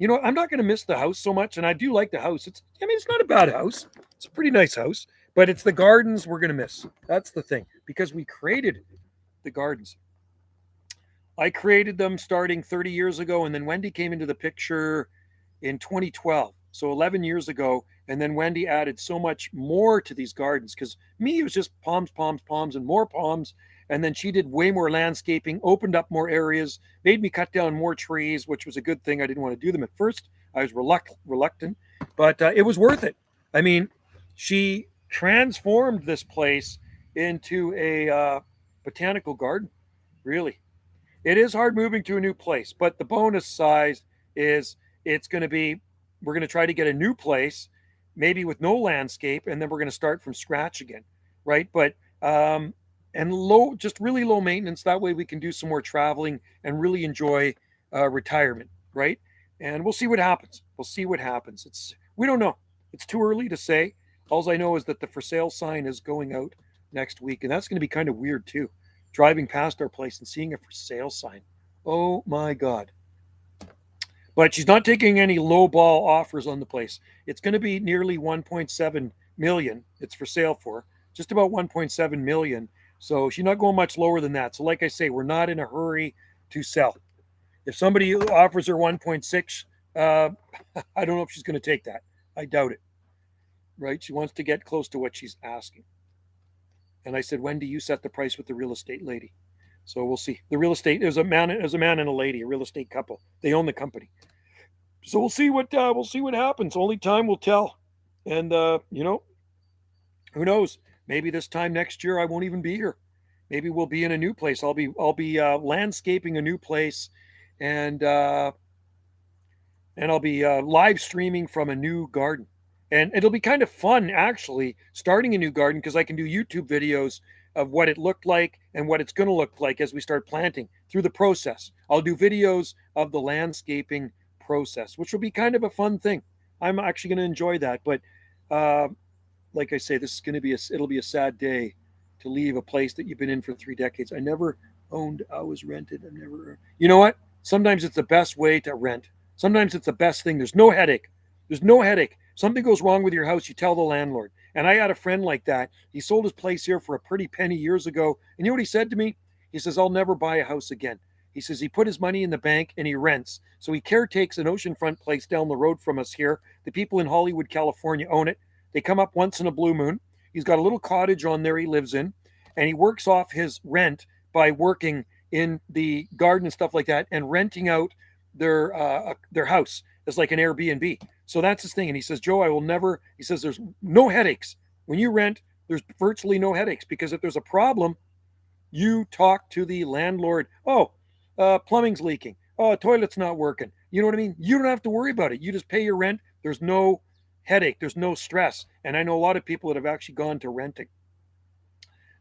[SPEAKER 1] I'm not going to miss the house so much, and I do like the house. It's not a bad house. It's a pretty nice house, but it's the gardens we're going to miss. That's the thing, because we created the gardens. I created them starting 30 years ago, and then Wendy came into the picture in 2012, so 11 years ago. And then Wendy added so much more to these gardens, because me, it was just palms, palms, palms, and more palms. And then she did way more landscaping, opened up more areas, made me cut down more trees, which was a good thing. I didn't want to do them at first. I was reluctant, but it was worth it. I mean, she transformed this place into a botanical garden, really. It is hard moving to a new place, but the bonus size is we're going to try to get a new place, maybe with no landscape, and then we're going to start from scratch again, right? But and really low maintenance. That way we can do some more traveling and really enjoy retirement, right? And we'll see what happens. We don't know. It's too early to say. All I know is that the for sale sign is going out next week, and that's going to be kind of weird too. Driving past our place and seeing a for sale sign. Oh my God. But she's not taking any low ball offers on the place. It's going to be nearly 1.7 million. It's for sale for just about 1.7 million. So she's not going much lower than that. So like I say, we're not in a hurry to sell. If somebody offers her 1.6, I don't know if she's going to take that. I doubt it. Right? She wants to get close to what she's asking. And I said, Wendy, you set the price with the real estate lady. So we'll see. The real estate is a man and a lady, a real estate couple. They own the company. So we'll see what happens. Only time will tell. And who knows? Maybe this time next year I won't even be here. Maybe we'll be in a new place. I'll be landscaping a new place, and I'll be live streaming from a new garden. And it'll be kind of fun, actually, starting a new garden, because I can do YouTube videos of what it looked like and what it's going to look like as we start planting through the process. I'll do videos of the landscaping process, which will be kind of a fun thing. I'm actually going to enjoy that. But like I say, it'll be a sad day to leave a place that you've been in for 3 decades. I never owned, I was rented. You know what? Sometimes it's the best way to rent. Sometimes it's the best thing. There's no headache. Something goes wrong with your house, you tell the landlord. And I had a friend like that. He sold his place here for a pretty penny years ago. And you know what he said to me? He says, I'll never buy a house again. He says he put his money in the bank and he rents. So he caretakes an oceanfront place down the road from us here. The people in Hollywood, California own it. They come up once in a blue moon. He's got a little cottage on there he lives in. And he works off his rent by working in the garden and stuff like that and renting out their house as like an Airbnb. So that's his thing. And he says, Joe, there's no headaches. When you rent, there's virtually no headaches because if there's a problem, you talk to the landlord. Oh, plumbing's leaking. Oh, toilet's not working. You know what I mean? You don't have to worry about it. You just pay your rent. There's no headache. There's no stress. And I know a lot of people that have actually gone to renting.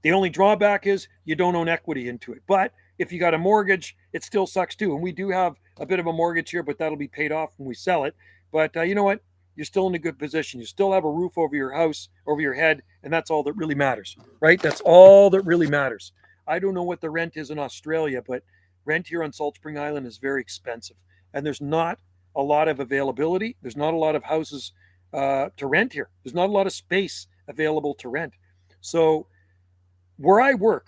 [SPEAKER 1] The only drawback is you don't own equity into it. But if you got a mortgage, it still sucks too. And we do have a bit of a mortgage here, but that'll be paid off when we sell it. But you know what? You're still in a good position. You still have a roof over your house, over your head, and that's all that really matters, right? That's all that really matters. I don't know what the rent is in Australia, but rent here on Salt Spring Island is very expensive. And there's not a lot of availability. There's not a lot of houses to rent here. There's not a lot of space available to rent. So where I work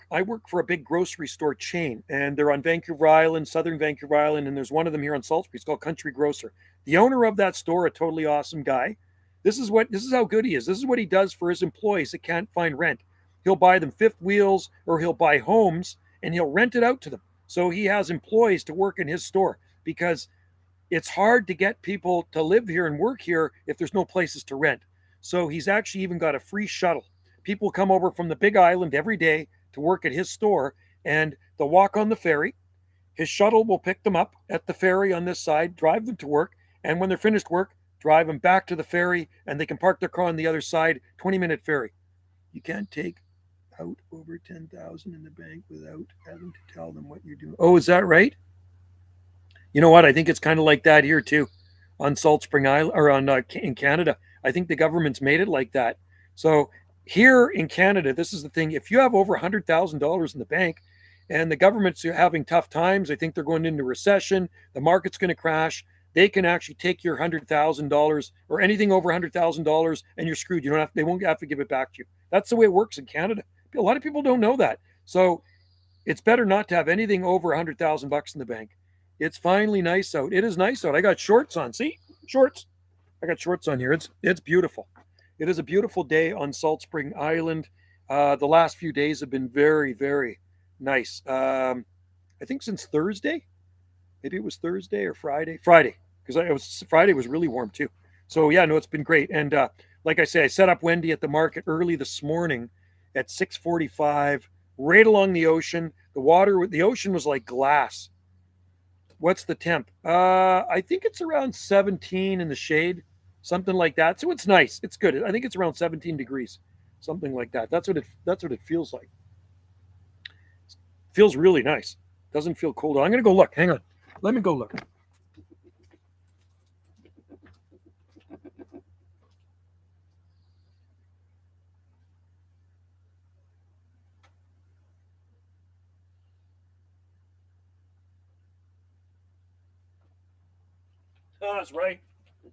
[SPEAKER 1] for a big grocery store chain, and they're on Vancouver Island, southern Vancouver Island, and there's one of them here on Salt Spring. It's called Country Grocer. The owner of that store, a totally awesome guy. This is how good he is. This is what he does for his employees that can't find rent. He'll buy them fifth wheels, or he'll buy homes and he'll rent it out to them. So he has employees to work in his store because it's hard to get people to live here and work here if there's no places to rent. So he's actually even got a free shuttle. People come over from the big island every day to work at his store, and they'll walk on the ferry. His shuttle will pick them up at the ferry on this side, drive them to work, and when they're finished work, drive them back to the ferry, and they can park their car on the other side, 20-minute ferry. You can't take out over 10,000 in the bank without having to tell them what you're doing. Oh, is that right? You know what? I think it's kind of like that here too, on Salt Spring Island or in Canada. I think the government's made it like that. So here in Canada, this is the thing: if you have over $100,000 in the bank, and the government's having tough times, I think they're going into recession. The market's going to crash. They can actually take your $100,000 or anything over $100,000, and you're screwed. They won't have to give it back to you. That's the way it works in Canada. A lot of people don't know that. So it's better not to have anything over $100,000 in the bank. It's finally nice out. It is nice out. I got shorts on. See? Shorts. I got shorts on here. It's beautiful. It is a beautiful day on Salt Spring Island. The last few days have been very, very nice. I think since Thursday. Maybe it was Thursday or Friday. Because Friday was really warm too. So yeah, no, it's been great. And like I say, I set up Wendy at the market early this morning at 6:45, right along the ocean. The ocean was like glass. What's the temp? I think it's around 17 in the shade, something like that. So it's nice. It's good. I think it's around 17 degrees, something like that. That's what it feels like. It feels really nice. Doesn't feel cold. I'm gonna go look. Hang on. Let me go look. Oh, that's right.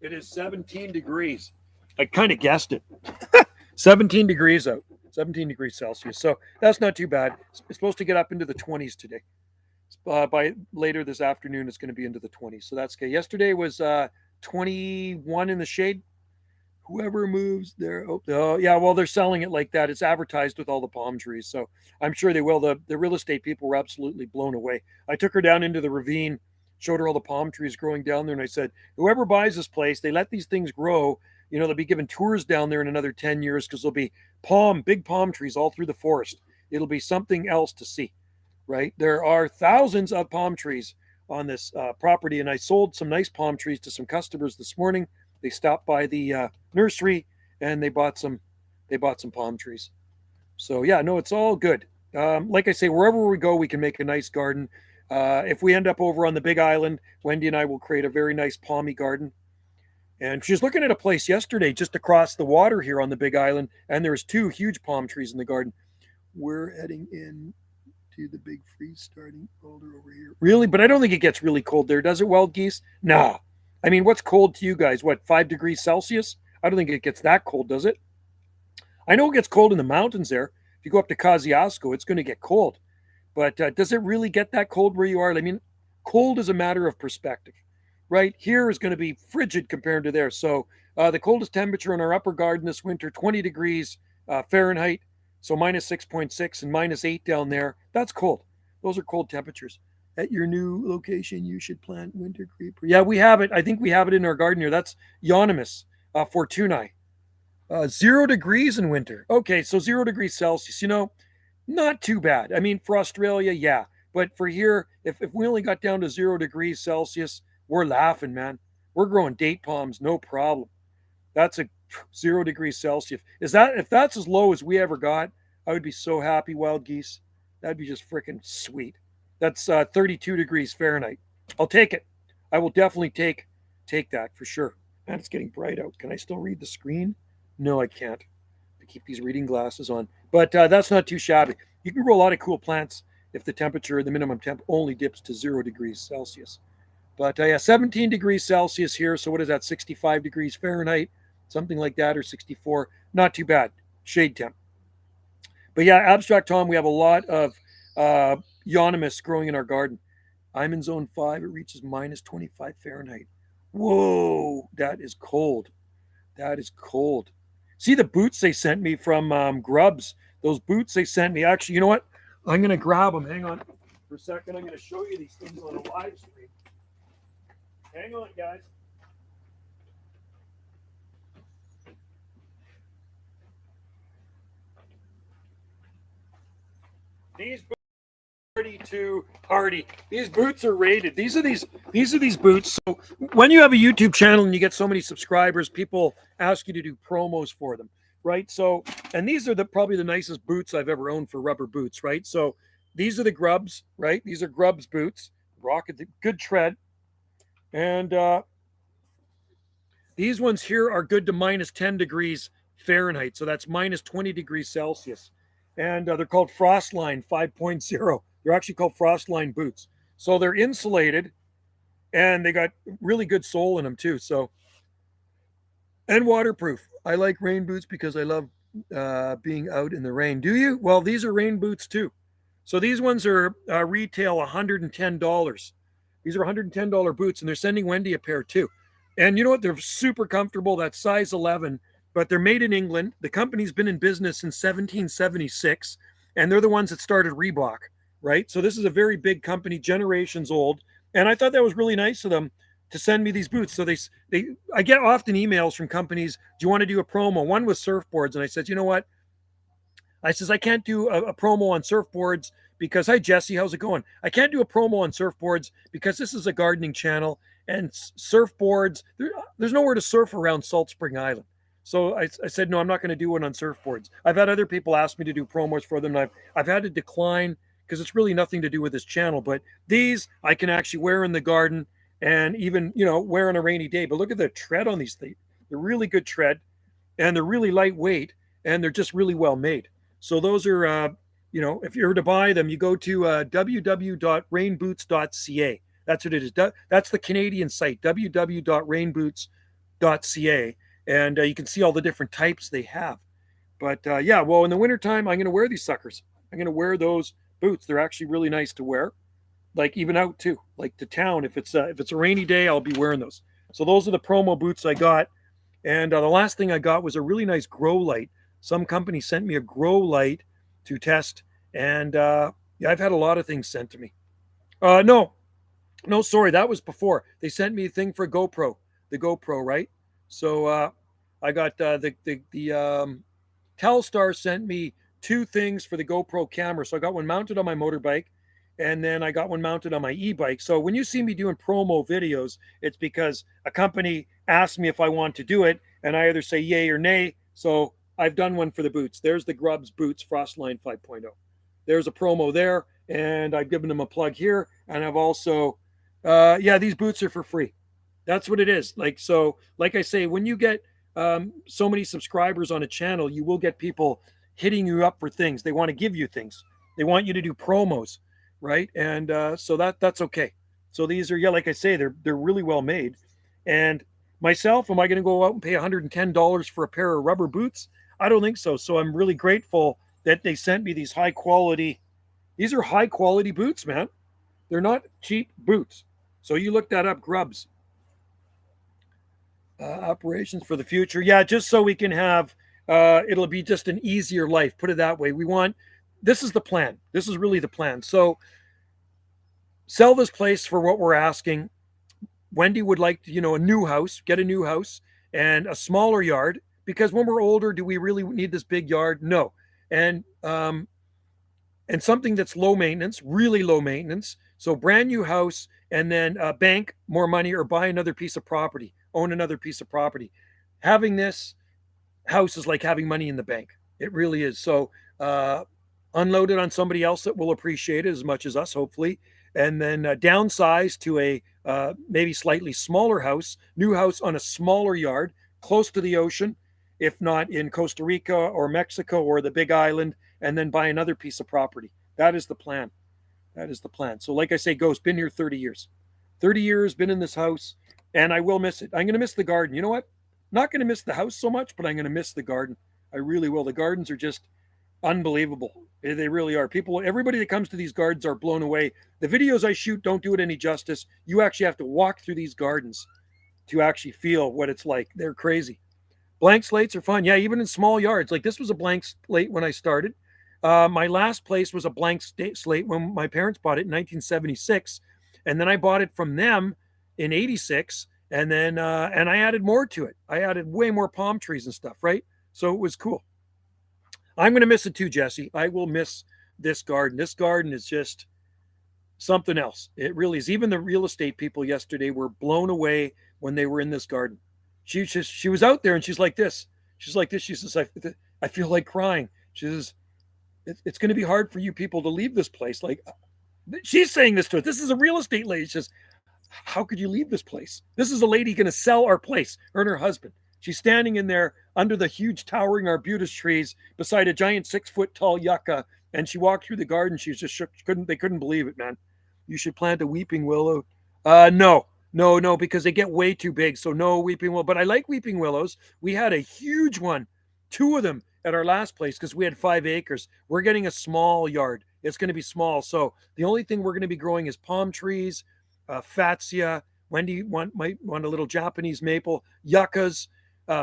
[SPEAKER 1] It is 17 degrees. I kind of guessed it. 17 degrees out. 17 degrees Celsius. So that's not too bad. It's supposed to get up into the 20s today. By later this afternoon, it's going to be into the 20s. So that's okay. Yesterday was 21 in the shade. Whoever moves there. Oh, yeah. Well, they're selling it like that. It's advertised with all the palm trees. So I'm sure they will. The real estate people were absolutely blown away. I took her down into the ravine, showed her all the palm trees growing down there. And I said, whoever buys this place, they let these things grow. You know, they'll be giving tours down there in another 10 years because there'll be big palm trees all through the forest. It'll be something else to see, right? There are thousands of palm trees on this property. And I sold some nice palm trees to some customers this morning. They stopped by the nursery and they bought some palm trees. So yeah, no, it's all good. Like I say, wherever we go, we can make a nice garden. If we end up over on the Big Island, Wendy and I will create a very nice palmy garden. And she was looking at a place yesterday just across the water here on the Big Island, and there's 2 huge palm trees in the garden. We're heading in to the big freeze starting colder over here. Really? But I don't think it gets really cold there, does it, wild geese? Nah. I mean, what's cold to you guys? What, 5 degrees Celsius? I don't think it gets that cold, does it? I know it gets cold in the mountains there. If you go up to Kosciuszko, it's going to get cold. But does it really get that cold where you are? I mean, cold is a matter of perspective, right? Here is going to be frigid compared to there. So the coldest temperature in our upper garden this winter, 20 degrees Fahrenheit. So minus 6.6 and minus 8 down there. That's cold. Those are cold temperatures. At your new location, you should plant winter creeper. Yeah, we have it. I think we have it in our garden here. That's Euonymus fortunae. 0 degrees in winter. Okay, so 0 degrees Celsius, not too bad. I mean, for Australia, yeah. But for here, if we only got down to 0 degrees Celsius, we're laughing, man. We're growing date palms, no problem. That's a 0 degrees Celsius. Is that if that's as low as we ever got, I would be so happy, wild geese. That'd be just freaking sweet. That's 32 degrees Fahrenheit. I'll take it. I will definitely take that for sure. Man, it's getting bright out. Can I still read the screen? No, I can't. To keep these reading glasses on, but that's not too shabby. You can grow a lot of cool plants if the temperature, the minimum temp, only dips to 0 degrees Celsius. But yeah, 17 degrees Celsius here. So what is that? 65 degrees Fahrenheit, something like that, or 64. Not too bad. Shade temp. But yeah, abstract Tom, we have a lot of Euonymus growing in our garden. I'm in zone 5. It reaches minus 25 Fahrenheit. Whoa, that is cold. That is cold. See the boots they sent me from Grubs. Those boots they sent me. Actually, you know what? I'm going to grab them. Hang on for a second. I'm going to show you these things on a live stream. Hang on, guys. These boots are ready to party. These boots are rated. These are these boots. So when you have a YouTube channel and you get so many subscribers, people ask you to do promos for them, right? So, and these are probably the nicest boots I've ever owned for rubber boots, right? So these are the Grubs, right? These are Grubs boots. Rocket, good tread. And these ones here are good to minus 10 degrees Fahrenheit. So that's minus 20 degrees Celsius. And they're called Frostline 5.0. They're actually called Frostline boots. So they're insulated and they got really good sole in them too. So, and waterproof. I like rain boots because I love being out in the rain. Do you? Well, these are rain boots too. So these ones are retail $110. These are $110 boots, and they're sending Wendy a pair too. And you know what? They're super comfortable. That's size 11, but they're made in England. The company's been in business since 1776, and they're the ones that started Reebok, right? So this is a very big company, generations old. And I thought that was really nice of them to send me these boots. So I get often emails from companies. Do you want to do a promo? One was surfboards, and I said, you know what? I says I can't do a promo on surfboards because hi Jesse, how's it going? I can't do a promo on surfboards because this is a gardening channel and surfboards. There's nowhere to surf around Salt Spring Island. So I said no, I'm not going to do one on surfboards. I've had other people ask me to do promos for them, and I've had to decline because it's really nothing to do with this channel. But these I can actually wear in the garden and even wear on a rainy day. But look at the tread on these things. They're really good tread, and they're really lightweight, and they're just really well made. So those are, if you were to buy them, you go to www.rainboots.ca. That's what it is. That's the Canadian site, www.rainboots.ca. And you can see all the different types they have. But yeah, well, in the wintertime, I'm going to wear these suckers. I'm going to wear those boots. They're actually really nice to wear, like even out too, like to town. If it's a rainy day, I'll be wearing those. So those are the promo boots I got. And the last thing I got was a really nice grow light. Some company sent me a grow light to test, and yeah, I've had a lot of things sent to me. No, sorry, that was before. They sent me a thing for GoPro, the GoPro, right? So I got the Telstar sent me two things for the GoPro camera. So I got one mounted on my motorbike, and then I got one mounted on my e-bike. So when you see me doing promo videos, it's because a company asked me if I want to do it, and I either say yay or nay. So I've done one for the boots. There's the Grubs boots Frostline 5.0. There's a promo there, and I've given them a plug here. And I've also, these boots are for free. That's what it is. Like I say, when you get so many subscribers on a channel, you will get people hitting you up for things. They want to give you things. They want you to do promos, right? And so that's okay. So these are, like I say, they're really well made. And myself, am I going to go out and pay $110 for a pair of rubber boots? I don't think so. So I'm really grateful that they sent me these high quality. These are high quality boots, man. They're not cheap boots. So you look that up, Grubs. Operations for the future. Yeah, just so we can have, it'll be just an easier life. Put it that way. This is the plan. This is really the plan. So sell this place for what we're asking. Wendy would like, a new house, get a new house and a smaller yard, because when we're older, do we really need this big yard? No. And something that's low maintenance, really low maintenance. So brand new house, and then bank more money or buy another piece of property, own another piece of property. Having this house is like having money in the bank. It really is. So unload it on somebody else that will appreciate it as much as us, hopefully, and then downsize to a maybe slightly smaller house, new house on a smaller yard, close to the ocean, if not in Costa Rica or Mexico or the Big Island, and then buy another piece of property. That is the plan. That is the plan. So, like I say, Ghost, been here 30 years. 30 years, been in this house, and I will miss it. I'm going to miss the garden. You know what? Not going to miss the house so much, but I'm going to miss the garden. I really will. The gardens are just unbelievable. They really are. People, everybody that comes to these gardens are blown away. The videos I shoot don't do it any justice. You actually have to walk through these gardens to actually feel what it's like. They're crazy. Blank slates are fun. Yeah, even in small yards. Like this was a blank slate when I started. My last place was a blank slate when my parents bought it in 1976. And then I bought it from them in 86. And then and I added more to it. I added way more palm trees and stuff, right? So it was cool. I'm going to miss it too, Jesse. I will miss this garden. This garden is just something else. It really is. Even the real estate people yesterday were blown away when they were in this garden. She was out there and she's like this. She's like this. She says, I feel like crying. She says, it's going to be hard for you people to leave this place. Like she's saying this to us. This is a real estate lady. She says, how could you leave this place? This is a lady going to sell our place, her and her husband. She's standing in there under the huge towering arbutus trees beside a giant 6-foot tall yucca. And she walked through the garden. She was just shook. They couldn't believe it, man. You should plant a weeping willow. No, because they get way too big. So no weeping willow. But I like weeping willows. We had a huge one, 2 of them at our last place because we had 5 acres. We're getting a small yard. It's going to be small. So the only thing we're going to be growing is palm trees, fatsia. Wendy might want a little Japanese maple, yuccas,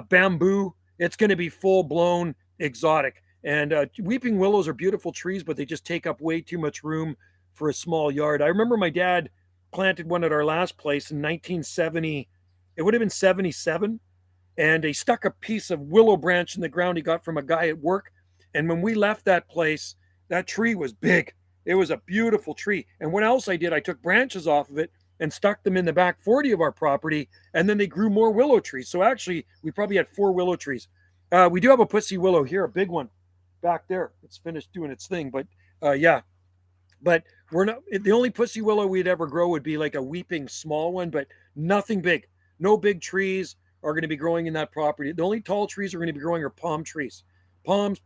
[SPEAKER 1] bamboo. It's going to be full blown exotic. And weeping willows are beautiful trees, but they just take up way too much room for a small yard. I remember my dad planted one at our last place in 1970. It would have been 77. And he stuck a piece of willow branch in the ground he got from a guy at work. And when we left that place, that tree was big. It was a beautiful tree. And what else I did, I took branches off of it and stuck them in the back 40 of our property. And then they grew more willow trees. So actually, we probably had 4 willow trees. We do have a pussy willow here, a big one back there. It's finished doing its thing. But yeah, but we're not, the only pussy willow we'd ever grow would be like a weeping small one, but nothing big. No big trees are going to be growing in that property. The only tall trees are going to be growing are palm trees. Palms,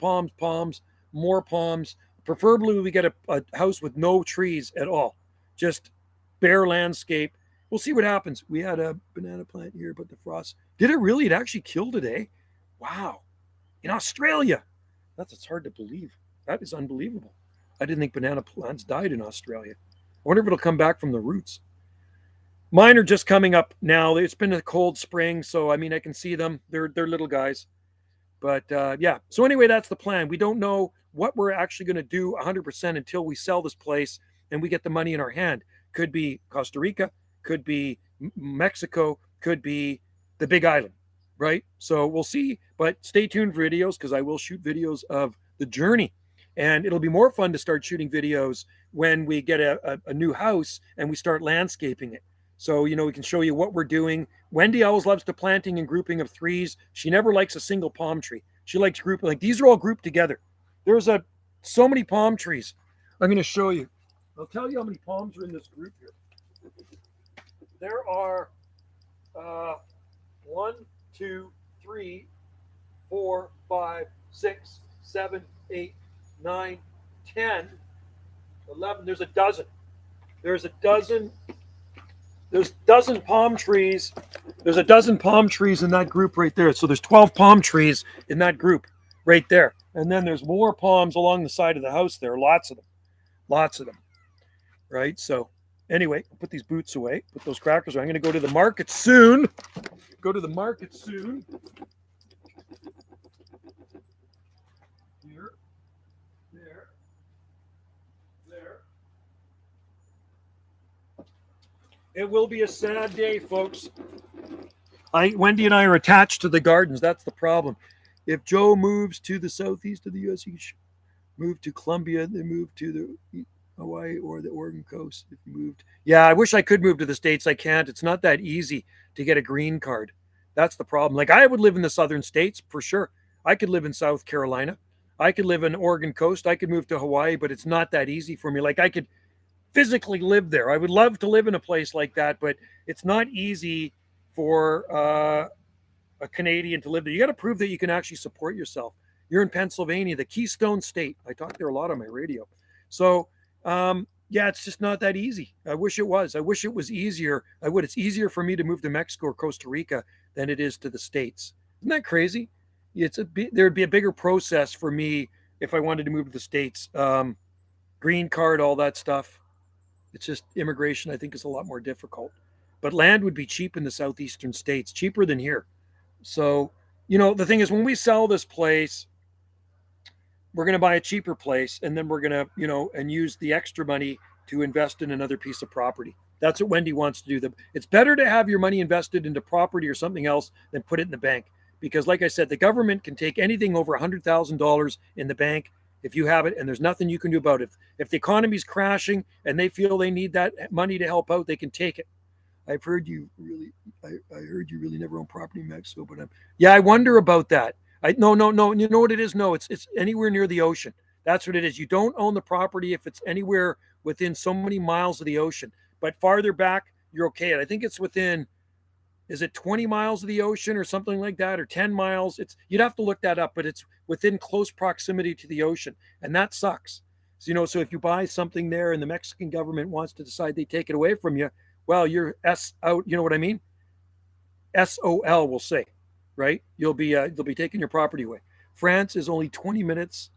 [SPEAKER 1] more palms. Preferably we get a house with no trees at all. Just bare landscape. We'll see what happens. We had a banana plant here, but the frost. Did it really? It actually killed it, eh? Wow. In Australia. It's hard to believe. That is unbelievable. I didn't think banana plants died in Australia. I wonder if it'll come back from the roots. Mine are just coming up now. It's been a cold spring, so I mean I can see them. They're little guys. But yeah. So anyway, that's the plan. We don't know what we're actually going to do 100% until we sell this place and we get the money in our hand. Could be Costa Rica, could be Mexico, could be the Big Island, right? So we'll see. But stay tuned for videos because I will shoot videos of the journey. And it'll be more fun to start shooting videos when we get a new house and we start landscaping it. So, we can show you what we're doing. Wendy always loves the planting and grouping of 3s. She never likes a single palm tree. She likes grouping. Like these are all grouped together. There's so many palm trees. I'm going to show you. I'll tell you how many palms are in this group here. There are 1, 2, 3, 4, 5, 6, 7, 8, 9, 10, 11. There's a dozen. There's a dozen palm trees. There's a dozen palm trees in that group right there. So there's 12 palm trees in that group right there. And then there's more palms along the side of the house there. Lots of them. Right? So anyway, I'll put these boots away. Put those crackers away. I'm going to go to the market soon. Here. There. It will be a sad day, folks. Wendy and I are attached to the gardens. That's the problem. If Joe moves to the southeast of the U.S., he should move to Colombia, then move to the Hawaii or the Oregon coast. If you moved, yeah, I wish I could move to the States. I can't. It's not that easy to get a green card. That's the problem. Like I would live in the southern states for sure. I could live in South Carolina. I could live in Oregon coast. I could move to Hawaii, but it's not that easy for me. Like I could physically live there. I would love to live in a place like that, but it's not easy for a Canadian to live there. You got to prove that you can actually support yourself. You're in Pennsylvania, the Keystone State. I talk there a lot on my radio. So, yeah, it's just not that easy. I wish it was. I wish it was easier. I would. It's easier for me to move to Mexico or Costa Rica than it is to the States. Isn't that crazy? There'd be a bigger process for me if I wanted to move to the States. Green card, all that stuff. It's just immigration, I think, is a lot more difficult. But land would be cheap in the southeastern states, cheaper than here. So, the thing is, when we sell this place, we're going to buy a cheaper place and then we're going to, and use the extra money to invest in another piece of property. That's what Wendy wants to do. It's better to have your money invested into property or something else than put it in the bank. Because, like I said, the government can take anything over $100,000 in the bank if you have it, and there's nothing you can do about it. If the economy's crashing and they feel they need that money to help out, they can take it. I heard you really never own property in Mexico, but yeah, I wonder about that. No. You know what it is? No, it's anywhere near the ocean. That's what it is. You don't own the property if it's anywhere within so many miles of the ocean. But farther back, you're okay. And I think it's within, is it 20 miles of the ocean or something like that, or 10 miles? You'd have to look that up, but it's within close proximity to the ocean, and that sucks. So, so if you buy something there and the Mexican government wants to decide they take it away from you, well, you're S out. You know what I mean? SOL will say, right? They'll be taking your property away. France is only 20 minutes.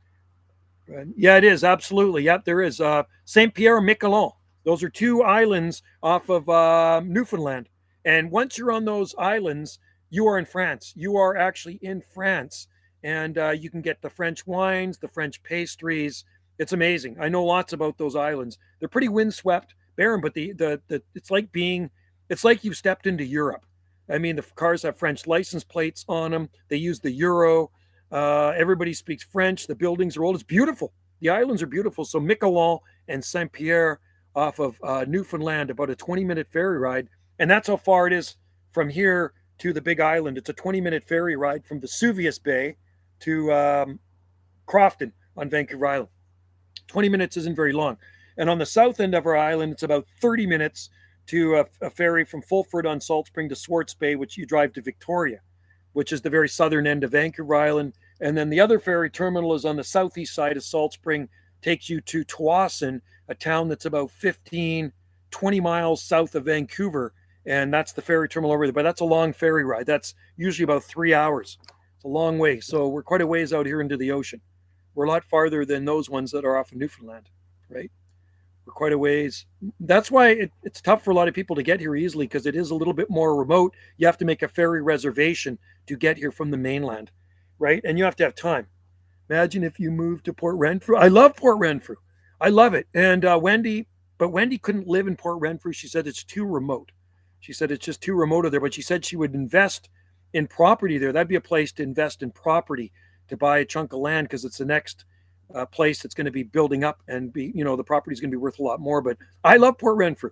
[SPEAKER 1] Yeah, it is absolutely. Yep, there is. Saint Pierre and Miquelon. Those are two islands off of Newfoundland. And once you're on those islands, you are in France. You are actually in France, and you can get the French wines, the French pastries. It's amazing. I know lots about those islands. They're pretty windswept, barren, but it's like you've stepped into Europe. I mean, the cars have French license plates on them. They use the euro. Everybody speaks French. The buildings are old. It's beautiful. The islands are beautiful. So Miquelon and Saint Pierre off of Newfoundland, about a 20-minute ferry ride. And that's how far it is from here to the Big Island. It's a 20-minute ferry ride from Vesuvius Bay to Crofton on Vancouver Island. 20 minutes isn't very long. And on the south end of our island, it's about 30 minutes to a ferry from Fulford on Salt Spring to Swartz Bay, which you drive to Victoria, which is the very southern end of Vancouver Island. And then the other ferry terminal is on the southeast side of Salt Spring, takes you to Tsawwassen, a town that's about 15, 20 miles south of Vancouver. And that's the ferry terminal over there. But that's a long ferry ride. That's usually about 3 hours. It's a long way. So we're quite a ways out here into the ocean. We're a lot farther than those ones that are off of Newfoundland, right? We're quite a ways. That's why it's tough for a lot of people to get here easily, because it is a little bit more remote. You have to make a ferry reservation to get here from the mainland, right? And you have to have time. Imagine if you moved to Port Renfrew. I love Port Renfrew. I love it. And Wendy couldn't live in Port Renfrew. She said it's too remote. She said it's just too remote there, but she said she would invest in property there. That'd be a place to invest in property, to buy a chunk of land, because it's the next place that's going to be building up, and the property is going to be worth a lot more. But I love Port Renfrew.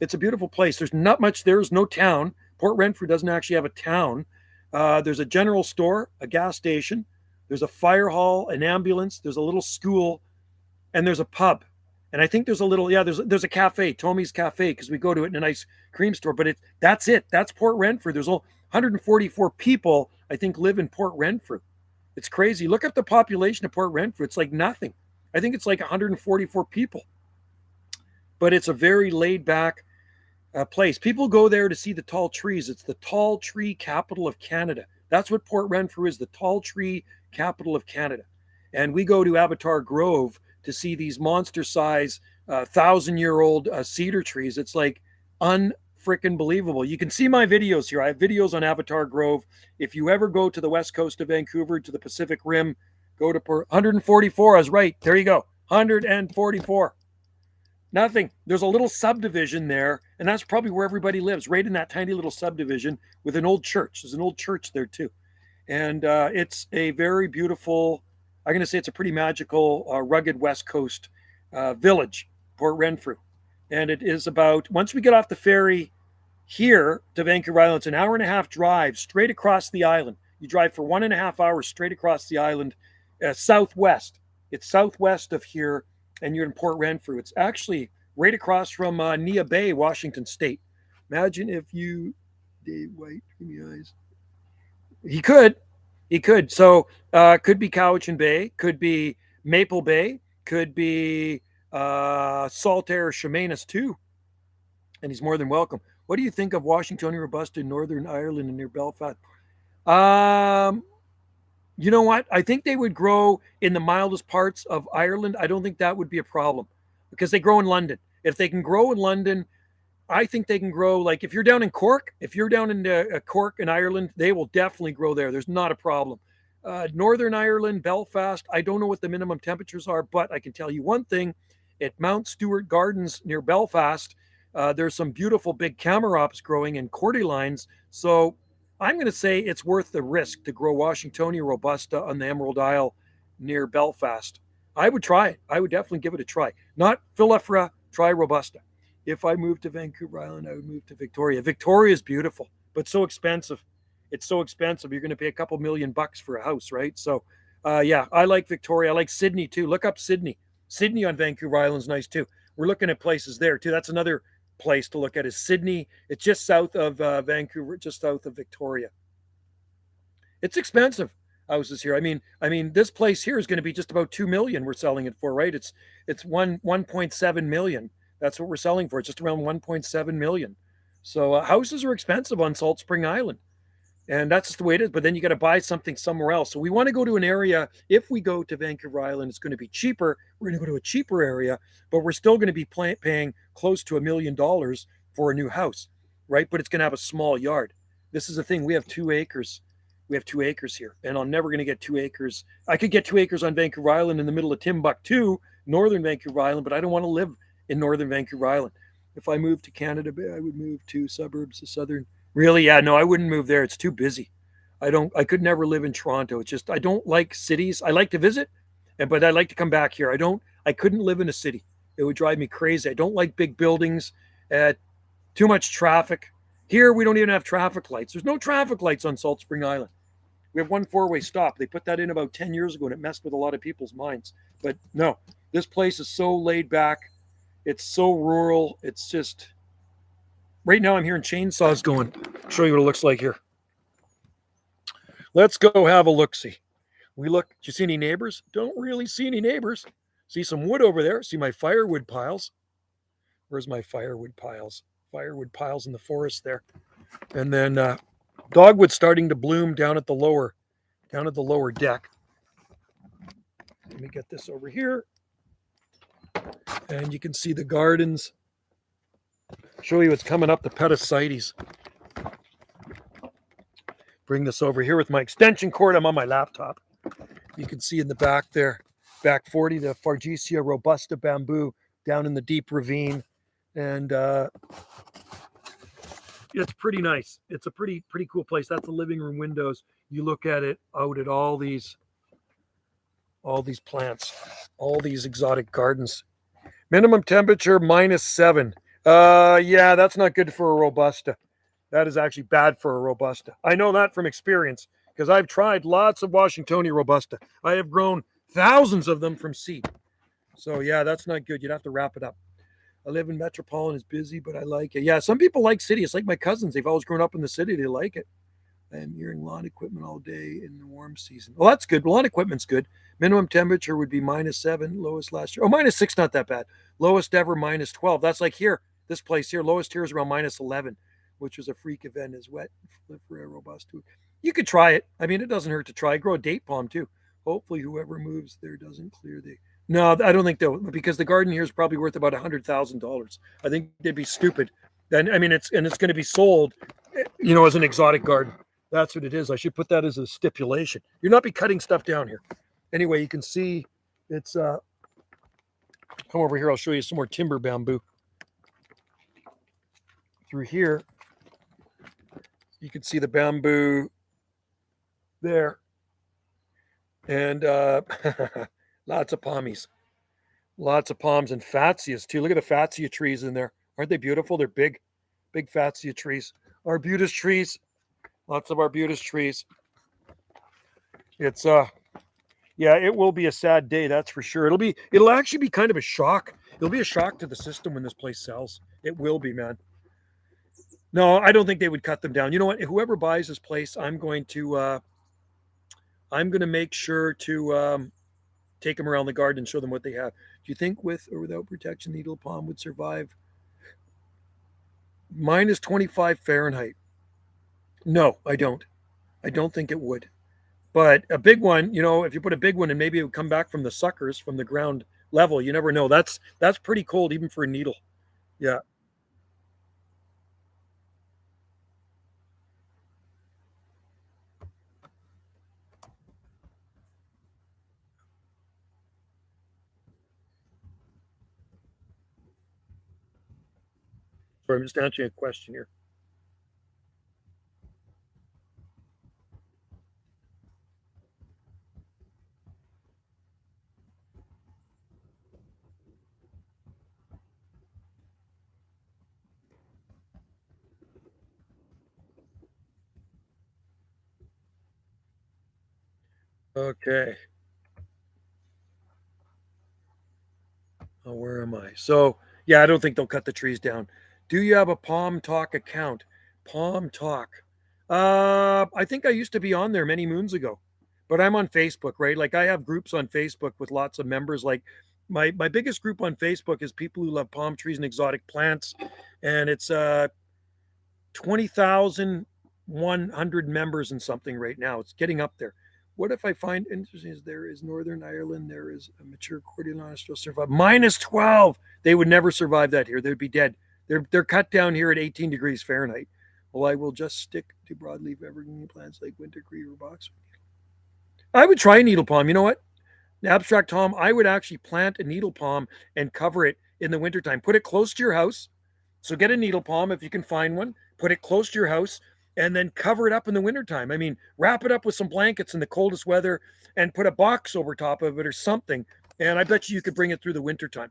[SPEAKER 1] It's a beautiful place. There's not much. There's no town. Port Renfrew doesn't actually have a town. There's a general store, a gas station. There's a fire hall, an ambulance. There's a little school, and there's a pub. And I think there's a little, there's a cafe, Tommy's Cafe, because we go to it in an ice cream store. But that's it. That's Port Renfrew. There's 144 people, I think, live in Port Renfrew. It's crazy. Look at the population of Port Renfrew. It's like nothing. I think it's like 144 people. But it's a very laid back place. People go there to see the tall trees. It's the tall tree capital of Canada. That's what Port Renfrew is, the tall tree capital of Canada. And we go to Avatar Grove to see these monster size 1,000-year-old cedar trees. It's like unfreaking believable. You can see my videos here. I have videos on Avatar Grove. If you ever go to the west coast of Vancouver, to the Pacific Rim, go to 144. I was right. There you go. 144. Nothing. There's a little subdivision there, and that's probably where everybody lives, right in that tiny little subdivision with an old church. There's an old church there too, and it's a very beautiful. I'm going to say it's a pretty magical, rugged West Coast village, Port Renfrew, and it is about once we get off the ferry here to Vancouver Island. It's an hour and a half drive straight across the island. You drive for 1.5 hours straight across the island, southwest. It's southwest of here, and you're in Port Renfrew. It's actually right across from Nia Bay, Washington State. Imagine if you, Dave White, in the eyes. He could. So could be Cowichan Bay, could be Maple Bay, could be Saltaire Chemainus too, and he's more than welcome. What do you think of Washingtonia robusta in Northern Ireland and near Belfast? You know what? I think they would grow in the mildest parts of Ireland. I don't think that would be a problem because they grow in London. If they can grow in London, I think they can grow. Like if you're down in Cork, if you're down in Cork in Ireland, they will definitely grow there. There's not a problem. Northern Ireland, Belfast, I don't know what the minimum temperatures are, but I can tell you one thing. At Mount Stewart Gardens near Belfast, there's some beautiful big camarops growing and cordylines. So I'm going to say it's worth the risk to grow Washingtonia robusta on the Emerald Isle near Belfast. I would try it. I would definitely give it a try. Not Philifera, try robusta. If I moved to Vancouver Island, I would move to Victoria. Victoria is beautiful, but so expensive. It's so expensive. You're going to pay a couple $1,000,000 for a house, right? So, yeah, I like Victoria. I like Sydney too. Look up Sydney. Sydney on Vancouver Island is nice too. We're looking at places there too. That's another place to look at is Sydney. It's just south of Vancouver, just south of Victoria. It's expensive houses here. I mean, this place here is going to be just about 2 million. We're selling it for, right? It's 1.7 million. That's what we're selling for. It's just around 1.7 million. So houses are expensive on Salt Spring Island. And that's just the way it is. But then you got to buy something somewhere else. So we want to go to an area. If we go to Vancouver Island, it's going to be cheaper. We're going to go to a cheaper area, but we're still going to be paying close to $1 million for a new house, right? But it's going to have a small yard. This is the thing. We have 2 acres. We have 2 acres here, and I'm never going to get 2 acres. I could get 2 acres on Vancouver Island in the middle of Timbuktu, northern Vancouver Island, but I don't want to live in northern Vancouver Island. If I moved to Canada, I would move to suburbs of southern. Really? Yeah, no, I wouldn't move there. It's too busy. I could never live in Toronto. It's just, I don't like cities. I like to visit, but I like to come back here. I couldn't live in a city. It would drive me crazy. I don't like big buildings, too much traffic. Here, we don't even have traffic lights. There's no traffic lights on Salt Spring Island. We have one four-way stop. They put that in about 10 years ago, and it messed with a lot of people's minds. But no, this place is so laid back. It's so rural. It's just, right now I'm hearing chainsaws going. I'll show you what it looks like here. Let's go have a look-see. Do you see any neighbors? Don't really see any neighbors. See some wood over there. See my firewood piles. Where's my firewood piles? Firewood piles in the forest there. And then dogwood starting to bloom down at the lower deck. Let me get this over here. And you can see the gardens. Show you what's coming up the Petasites. Bring this over here with my extension cord. I'm on my laptop. You can see in the back there, back 40, the Fargesia robusta bamboo down in the deep ravine. And it's pretty nice. It's a pretty cool place. That's the living room windows. You look at it out at all these plants, all these exotic gardens. Minimum temperature -7. Yeah, that's not good for a robusta. That is actually bad for a robusta. I know that from experience because I've tried lots of Washingtonia robusta. I have grown thousands of them from seed. So yeah, that's not good. You'd have to wrap it up. I live in Metropolitan. It's busy, but I like it. Yeah, some people like city. It's like my cousins. They've always grown up in the city. They like it. I'm hearing lawn equipment all day in the warm season. Well, that's good. Lawn equipment's good. Minimum temperature would be -7. Lowest last year. Oh, -6, not that bad. Lowest ever -12. That's like here. This place here. Lowest here is around -11, which was a freak event. Is wet for a robust. You could try it. I mean, it doesn't hurt to try. Grow a date palm too. Hopefully, whoever moves there doesn't clear the. No, I don't think they'll, because the garden here is probably worth about $100,000. I think they'd be stupid. And I mean, it's going to be sold, as an exotic garden. That's what it is. I should put that as a stipulation. You'll not be cutting stuff down here. Anyway, you can see it's Come over here. I'll show you some more timber bamboo. Through here, you can see the bamboo there. And lots of palmies. Lots of palms and fatsias too. Look at the fatsia trees in there. Aren't they beautiful? They're big, big fatsia trees. Arbutus trees. Lots of arbutus trees. It's yeah, it will be a sad day, that's for sure. It'll actually be kind of a shock. It'll be a shock to the system when this place sells. It will be, man. No, I don't think they would cut them down. You know what? Whoever buys this place, I'm going to make sure to take them around the garden and show them what they have. Do you think with or without protection, the needle palm would survive minus 25 Fahrenheit? No, I don't. I don't think it would. But a big one, if you put a big one and maybe it would come back from the suckers from the ground level, you never know. That's pretty cold even for a needle. Yeah. Sorry, I'm just answering a question here. Okay. Oh, where am I? So, yeah, I don't think they'll cut the trees down. Do you have a Palm Talk account? Palm Talk. I think I used to be on there many moons ago, but I'm on Facebook, right? Like I have groups on Facebook with lots of members. Like my biggest group on Facebook is people who love palm trees and exotic plants, and it's 20,100 members and something right now. It's getting up there. What if I find interesting is there is Northern Ireland, there is a mature cordyceps still survive. Minus 12. They would never survive that here. They'd be dead. They're cut down here at 18 degrees Fahrenheit. Well, I will just stick to broadleaf evergreen plants like wintergreen or box. I would try needle palm. You know what? Abstract Tom, I would actually plant a needle palm and cover it in the wintertime. Put it close to your house. So get a needle palm if you can find one, put it close to your house, and then cover it up in the wintertime. I mean, wrap it up with some blankets in the coldest weather and put a box over top of it or something. And I bet you could bring it through the wintertime.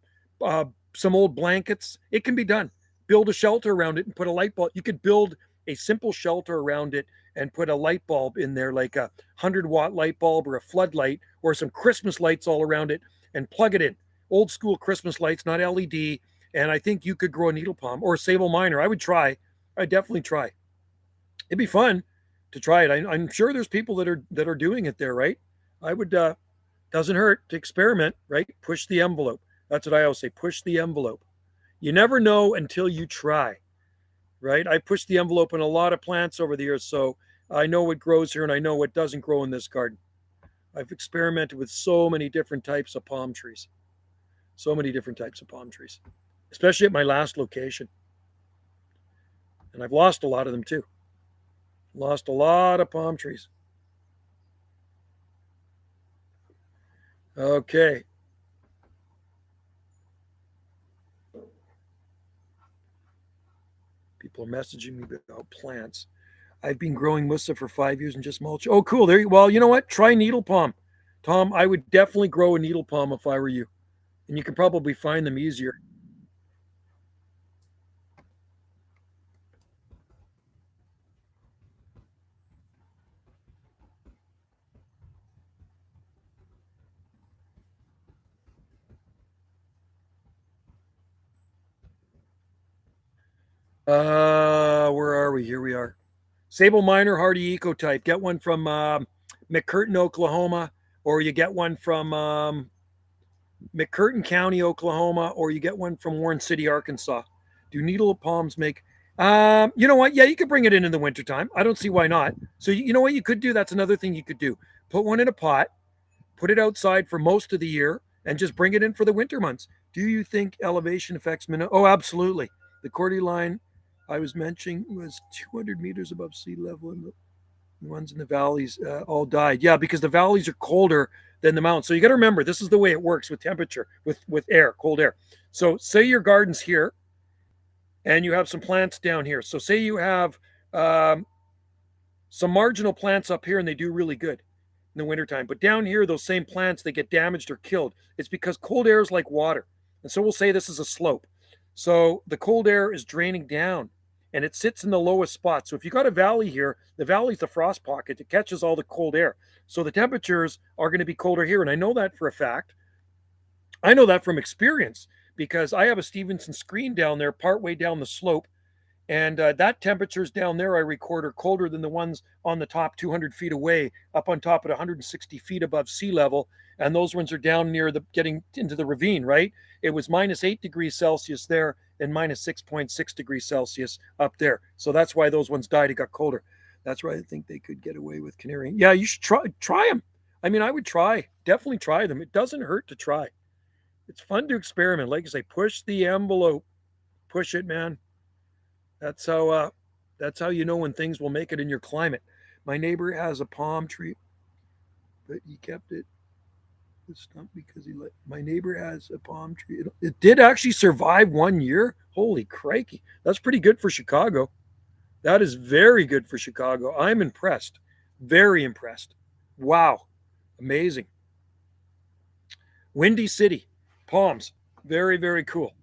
[SPEAKER 1] Some old blankets, it can be done. Build a shelter around it and put a light bulb. You could build a simple shelter around it and put a light bulb in there, like a 100-watt light bulb or a floodlight or some Christmas lights all around it and plug it in. Old school Christmas lights, not LED. And I think you could grow a needle palm or a sable minor. I would try. I'd definitely try. It'd be fun to try it. I'm sure there's people that are doing it there, right? I would. Doesn't hurt to experiment, right? Push the envelope. That's what I always say. Push the envelope. You never know until you try, right? I pushed the envelope in a lot of plants over the years, so I know what grows here and I know what doesn't grow in this garden. I've experimented with so many different types of palm trees. So many different types of palm trees, especially at my last location. And I've lost a lot of them too. Lost a lot of palm trees. Okay. People are messaging me about plants. I've been growing musa for 5 years and just mulch. Oh, cool. There. Well, you know what? Try needle palm. Tom, I would definitely grow a needle palm if I were you. And you can probably find them easier. Where are we? Here we are. Sable Minor Hardy Eco Type. Get one from McCurtain, Oklahoma, or you get one from McCurtain County, Oklahoma, or you get one from Warren City, Arkansas. Do needle palms make? You know what? Yeah, you could bring it in the wintertime. I don't see why not. So you know what you could do? That's another thing you could do. Put one in a pot, put it outside for most of the year, and just bring it in for the winter months. Do you think elevation affects minnow? Oh, absolutely. The Cordy line I was mentioning was 200 meters above sea level. The ones in the valleys all died. Yeah, because the valleys are colder than the mountains. So you got to remember, this is the way it works with temperature, with air, cold air. So say your garden's here, and you have some plants down here. So say you have um, some marginal plants up here, and they do really good in the wintertime. But down here, those same plants, they get damaged or killed. It's because cold air is like water. And so we'll say this is a slope. So the cold air is draining down and it sits in the lowest spot. So if you got a valley here, the valley's the frost pocket. It catches all the cold air. So the temperatures are going to be colder here. And I know that for a fact. I know that from experience because I have a Stevenson screen down there partway down the slope. And that temperatures down there I record are colder than the ones on the top 200 feet away, up on top at 160 feet above sea level. And those ones are down near the getting into the ravine, right? It was -8 degrees Celsius there and -6.6 degrees Celsius up there. So that's why those ones died. It got colder. That's why I think they could get away with canarying. Yeah, you should try them. I mean, I would definitely try them. It doesn't hurt to try. It's fun to experiment. Like I say, push the envelope, push it, man. That's how you know when things will make it in your climate. My neighbor has a palm tree, but he kept it the stump because he let my neighbor has a palm tree. It did actually survive 1 year. Holy crikey. That's pretty good for Chicago. That is very good for Chicago. I'm impressed. Very impressed. Wow. Amazing. Windy City. Palms. Very, very cool.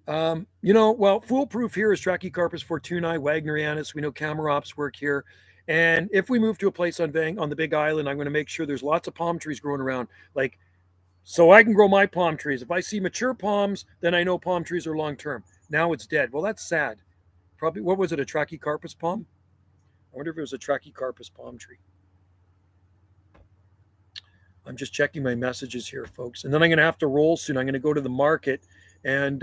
[SPEAKER 1] Well, foolproof here is Trachycarpus fortunae, wagnerianus. We know Camarops work here. And if we move to a place on the Big Island, I'm going to make sure there's lots of palm trees growing around. Like, so I can grow my palm trees. If I see mature palms, then I know palm trees are long term. Now it's dead. Well, that's sad. Probably, what was it, a Trachycarpus palm? I wonder if it was a Trachycarpus palm tree. I'm just checking my messages here, folks. And then I'm going to have to roll soon. I'm going to go to the market and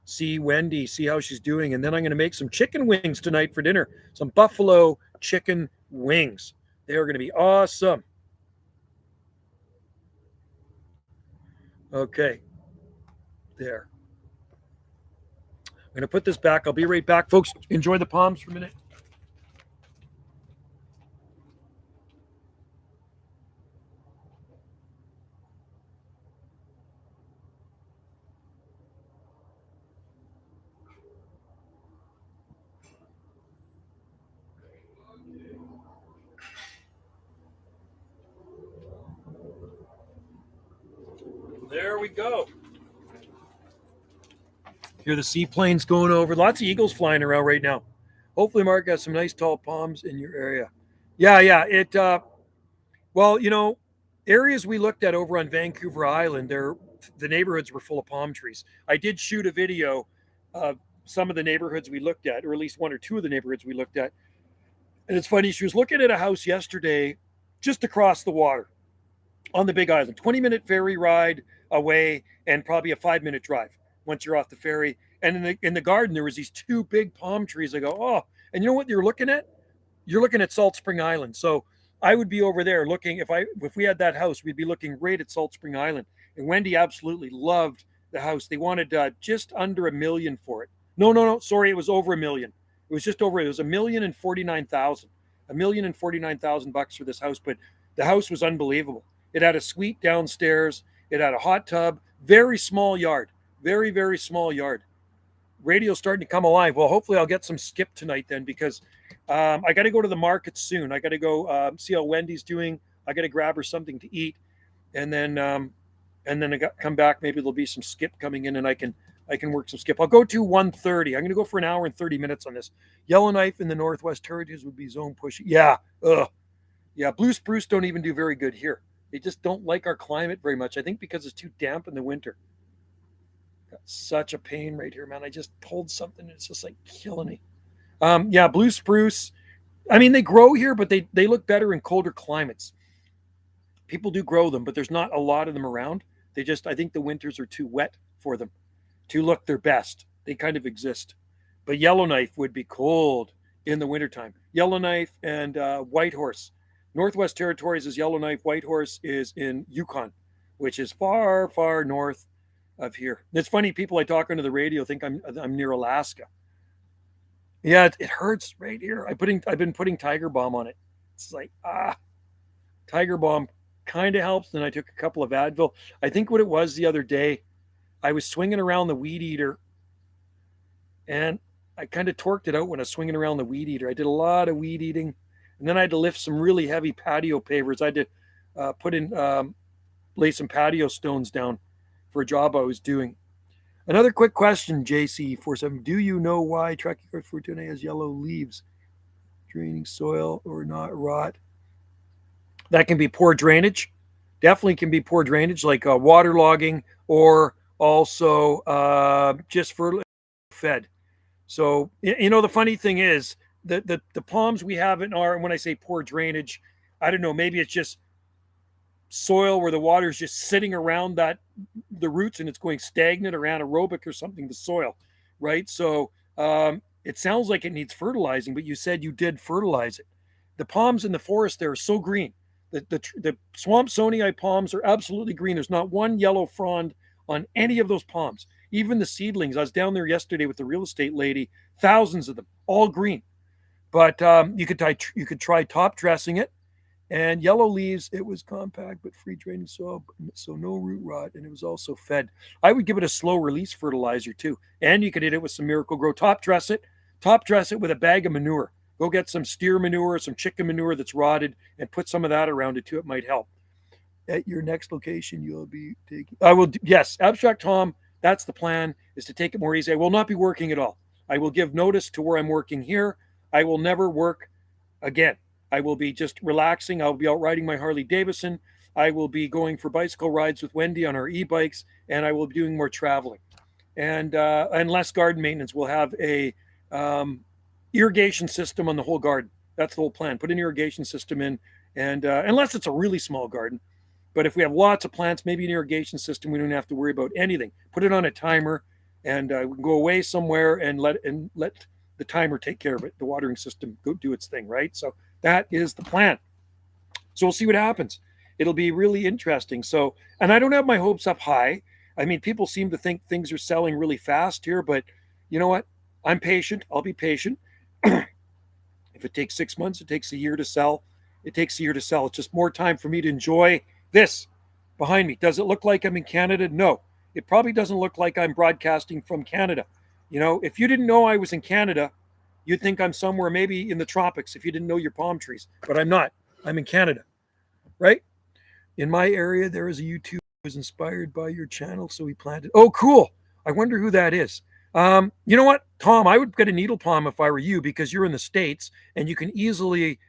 [SPEAKER 1] see Wendy, see how she's doing. And then I'm going to make some chicken wings tonight for dinner. Some buffalo chicken wings. They are going to be awesome. Okay. There. I'm going to put this back. I'll be right back. Folks, enjoy the palms for a minute. There we go. Hear the seaplanes going over. Lots of eagles flying around right now. Hopefully, Mark has some nice tall palms in your area. Yeah. Well, areas we looked at over on Vancouver Island, the neighborhoods were full of palm trees. I did shoot a video of some of the neighborhoods we looked at, or at least one or two of the neighborhoods we looked at. And it's funny, she was looking at a house yesterday just across the water on the Big Island, 20-minute ferry ride away and probably a 5-minute drive once you're off the ferry. And in the garden, there was these two big palm trees. I go, oh, and you know what you're looking at? You're looking at Salt Spring Island. So I would be over there looking, if we had that house, we'd be looking right at Salt Spring Island. And Wendy absolutely loved the house. They wanted just under $1 million for it. No, sorry, it was over $1 million. It was just over. It was $1,049,000, $1,049,000 for this house. But the house was unbelievable. It had a suite downstairs. It had a hot tub. Very small yard. Very, very small yard. Radio's starting to come alive. Well, hopefully I'll get some skip tonight then, because I got to go to the market soon. I got to go see how Wendy's doing. I got to grab her something to eat, and then I come back. Maybe there'll be some skip coming in, and I can work some skip. I'll go to 1:30. I'm going to go for an hour and 30 minutes on this. Yellowknife in the Northwest Territories would be zone pushy. Yeah, yeah. Blue spruce don't even do very good here. They just don't like our climate very much. I think because it's too damp in the winter. Got such a pain right here, man. I just pulled something and it's just like killing me. Yeah, blue spruce. I mean, they grow here, but they look better in colder climates. People do grow them, but there's not a lot of them around. I think the winters are too wet for them to look their best. They kind of exist. But Yellowknife would be cold in the wintertime. Yellowknife and Whitehorse. Northwest Territories is Yellowknife. Whitehorse is in Yukon, which is far, far north of here. It's funny, people I talk on the radio think I'm near Alaska. Yeah, it hurts right here. I've been putting Tiger Balm on it. It's like, Tiger Balm kind of helps. Then I took a couple of Advil. I think what it was the other day, I was swinging around the weed eater and I kind of torqued it out when I was swinging around the weed eater. I did a lot of weed eating, and then I had to lift some really heavy patio pavers. I had to lay some patio stones down for a job I was doing. Another quick question, JC47. Do you know why Trachycard fortuna has yellow leaves? Draining soil or not rot? That can be poor drainage. Definitely can be poor drainage, like waterlogging, or also just for fed. So, the funny thing is the palms we have in our, and when I say poor drainage, I don't know, maybe it's just soil where the water is just sitting around the roots and it's going stagnant or anaerobic or something, the soil, right? So it sounds like it needs fertilizing, but you said you did fertilize it. The palms in the forest there are so green. The Swampsonii palms are absolutely green. There's not one yellow frond on any of those palms. Even the seedlings. I was down there yesterday with the real estate lady. Thousands of them, all green. But you could try top dressing it. And yellow leaves, it was compact but free draining soil, so no root rot, and it was also fed. I would give it a slow release fertilizer too. And you could hit it with some Miracle-Gro. Top dress it with a bag of manure. Go get some steer manure, some chicken manure that's rotted, and put some of that around it too. It might help. At your next location, you'll be taking. I will. Yes, Abstract Tom. That's the plan, is to take it more easy. I will not be working at all. I will give notice to where I'm working here. I will never work again. I will be just relaxing. I'll be out riding my Harley Davidson. I will be going for bicycle rides with Wendy on our e-bikes, and I will be doing more traveling and less garden maintenance. We'll have a irrigation system on the whole garden. That's the whole plan. Put an irrigation system in, and unless it's a really small garden. But if we have lots of plants, maybe an irrigation system, we don't have to worry about anything. Put it on a timer, and we can go away somewhere and let the timer take care of it. The watering system go do its thing, right? So that is the plan. So we'll see what happens. It'll be really interesting. So, and I don't have my hopes up high. I mean, people seem to think things are selling really fast here, but you know what? I'm patient. I'll be patient. If it takes 6 months, it takes a year to sell. It takes a year to sell. It's just more time for me to enjoy this behind me. Does it look like I'm in Canada? No. It probably doesn't look like I'm broadcasting from Canada. If you didn't know I was in Canada, you'd think I'm somewhere maybe in the tropics if you didn't know your palm trees. But I'm not. I'm in Canada, right? In my area, there is a YouTuber who was inspired by your channel, so he planted. Oh, cool. I wonder who that is. You know what, Tom? I would get a needle palm if I were you, because you're in the States and you can easily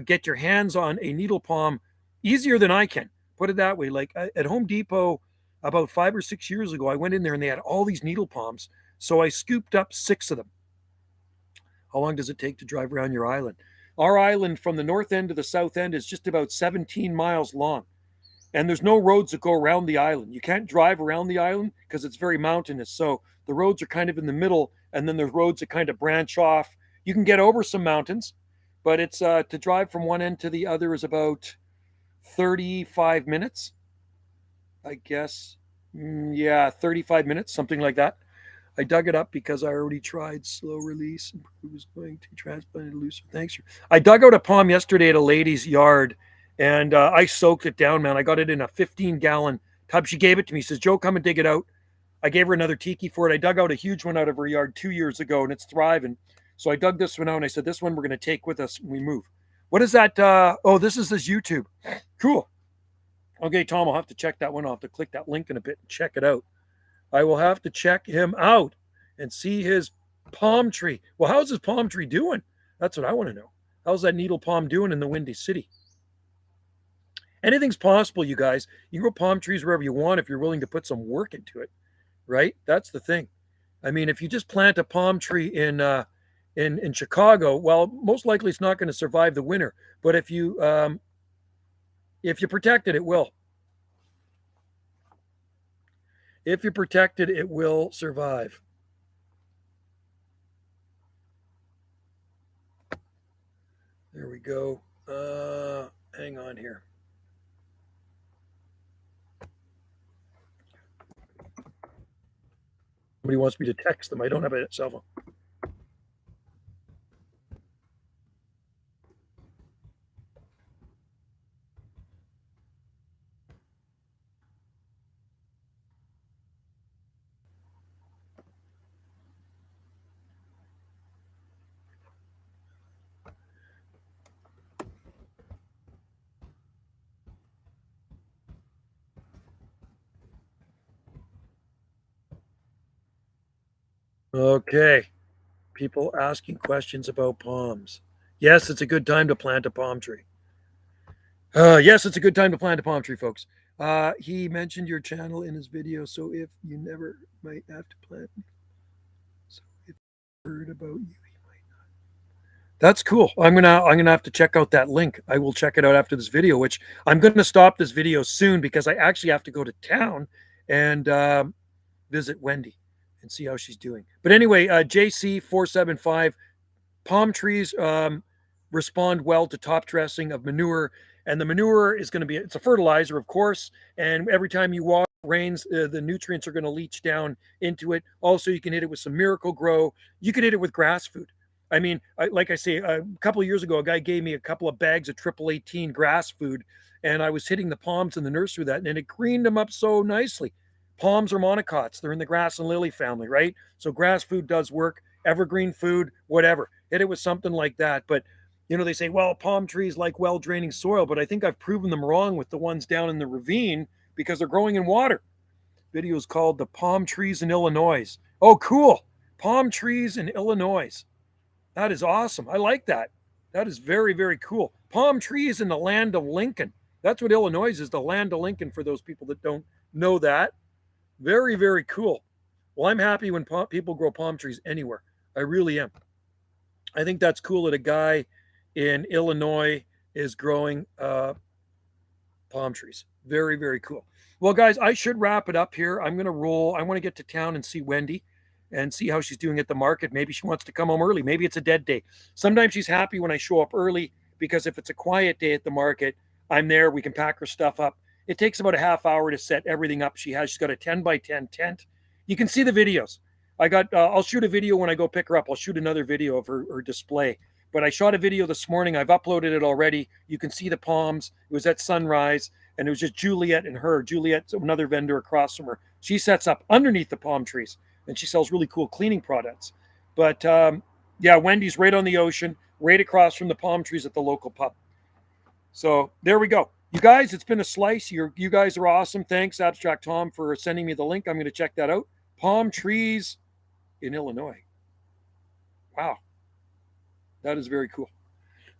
[SPEAKER 1] get your hands on a needle palm easier than I can. Put it that way. Like at Home Depot about 5 or 6 years ago, I went in there and they had all these needle palms. So I scooped up 6 of them. How long does it take to drive around your island? Our island from the north end to the south end is just about 17 miles long. And there's no roads that go around the island. You can't drive around the island because it's very mountainous. So the roads are kind of in the middle, and then there's roads that kind of branch off. You can get over some mountains, but it's to drive from one end to the other is about 35 minutes, I guess. Yeah, 35 minutes, something like that. I dug it up because I already tried slow release and it was going to transplant it looser. Thanks. I dug out a palm yesterday at a lady's yard, and I soaked it down, man. I got it in a 15-gallon tub. She gave it to me. She says, Joe, come and dig it out. I gave her another tiki for it. I dug out a huge one out of her yard 2 years ago, and it's thriving. So I dug this one out, and I said, this one we're going to take with us when we move. What is that? This is this YouTube. Cool. Okay, Tom, I'll have to check that one. I'll have to click that link in a bit and check it out. I will have to check him out and see his palm tree. Well, how's his palm tree doing? That's what I want to know. How's that needle palm doing in the Windy City? Anything's possible, you guys. You can grow palm trees wherever you want if you're willing to put some work into it, right? That's the thing. I mean, if you just plant a palm tree in Chicago, well, most likely it's not going to survive the winter. But if you protect it, it will. If you protect it, it will survive. There we go. Hang on here. Somebody wants me to text them. I don't have a cell phone. Okay. People asking questions about palms. Yes, it's a good time to plant a palm tree. Yes, it's a good time to plant a palm tree, folks. He mentioned your channel in his video, so if you never might have to plant. So if you heard about you, he might. That's cool. I'm gonna have to check out that link. I will check it out after this video. Which I'm gonna stop this video soon because I actually have to go to town and visit Wendy and see how she's doing. But anyway, JC475 palm trees respond well to top dressing of manure, and the manure is going to be it's a fertilizer, of course. And every time you water rains, the nutrients are going to leach down into it. Also, you can hit it with some Miracle Grow. You can hit it with grass food. I mean, like I say, a couple of years ago, a guy gave me a couple of bags of 1818 grass food, and I was hitting the palms in the nursery with that, and it greened them up so nicely. Palms are monocots; they're in the grass and lily family, right? So grass food does work. Evergreen food, whatever. Hit it with something like that. But they say, well, palm trees like well draining soil, but I think I've proven them wrong with the ones down in the ravine because they're growing in water. Video is called The Palm Trees in Illinois. Oh, cool. Palm trees in Illinois. That is awesome. I like that. That is very, very cool. Palm trees in the land of Lincoln. That's what Illinois is, the land of Lincoln, for those people that don't know that. Very, very cool. Well, I'm happy when people grow palm trees anywhere. I really am. I think that's cool that a guy in Illinois is growing palm trees. Very, very cool. Well, guys, I should wrap it up here. I'm going to roll. I want to get to town and see Wendy and see how she's doing at the market. Maybe she wants to come home early. Maybe it's a dead day. Sometimes she's happy when I show up early because if it's a quiet day at the market, I'm there. We can pack her stuff up. It takes about a half hour to set everything up. She's got a 10 by 10 tent. You can see the videos. I'll shoot a video when I go pick her up. I'll shoot another video of her display. But I shot a video this morning. I've uploaded it already. You can see the palms. It was at sunrise, and it was just Juliet and her. Juliet's another vendor across from her. She sets up underneath the palm trees, and she sells really cool cleaning products. But yeah, Wendy's right on the ocean, right across from the palm trees at the local pub. So there we go. You guys, it's been a slice. You guys are awesome. Thanks, Abstract Tom, for sending me the link. I'm going to check that out. Palm trees in Illinois. Wow. That is very cool.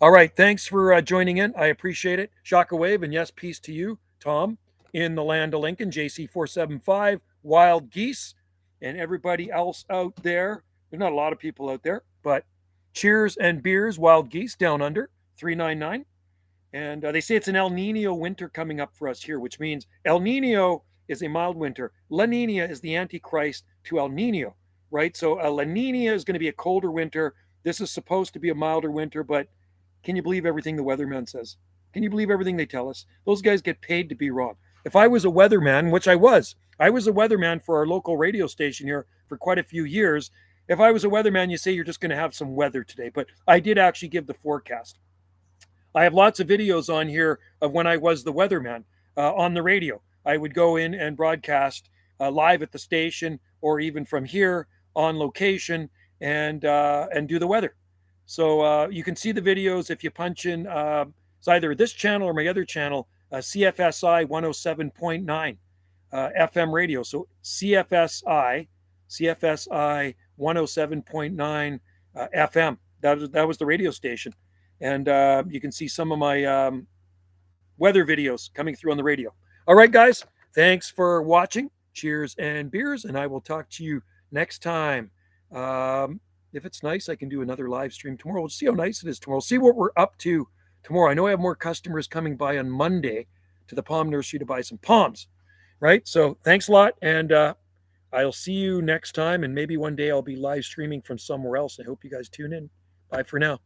[SPEAKER 1] All right. Thanks for joining in. I appreciate it. Shaka Wave. And yes, peace to you, Tom, in the land of Lincoln, JC475, Wild Geese, and everybody else out there. There's not a lot of people out there, but cheers and beers, Wild Geese down under, 399. And they say it's an El Nino winter coming up for us here, which means El Nino is a mild winter. La Nina is the antichrist to El Nino, right? So La Nina is going to be a colder winter. This is supposed to be a milder winter, but can you believe everything the weatherman says? Can you believe everything they tell us? Those guys get paid to be wrong. If I was a weatherman, which I was a weatherman for our local radio station here for quite a few years. If I was a weatherman, you say you're just going to have some weather today, but I did actually give the forecast. I have lots of videos on here of when I was the weatherman on the radio. I would go in and broadcast live at the station or even from here on location and do the weather. So you can see the videos if you punch in it's either this channel or my other channel, CFSI 107.9 FM radio. So CFSI 107.9 FM. That was the radio station. And you can see some of my weather videos coming through on the radio. All right, guys. Thanks for watching. Cheers and beers. And I will talk to you next time. If it's nice, I can do another live stream tomorrow. We'll see how nice it is tomorrow. See what we're up to tomorrow. I know I have more customers coming by on Monday to the Palm Nursery to buy some palms. Right? So thanks a lot. And I'll see you next time. And maybe one day I'll be live streaming from somewhere else. I hope you guys tune in. Bye for now.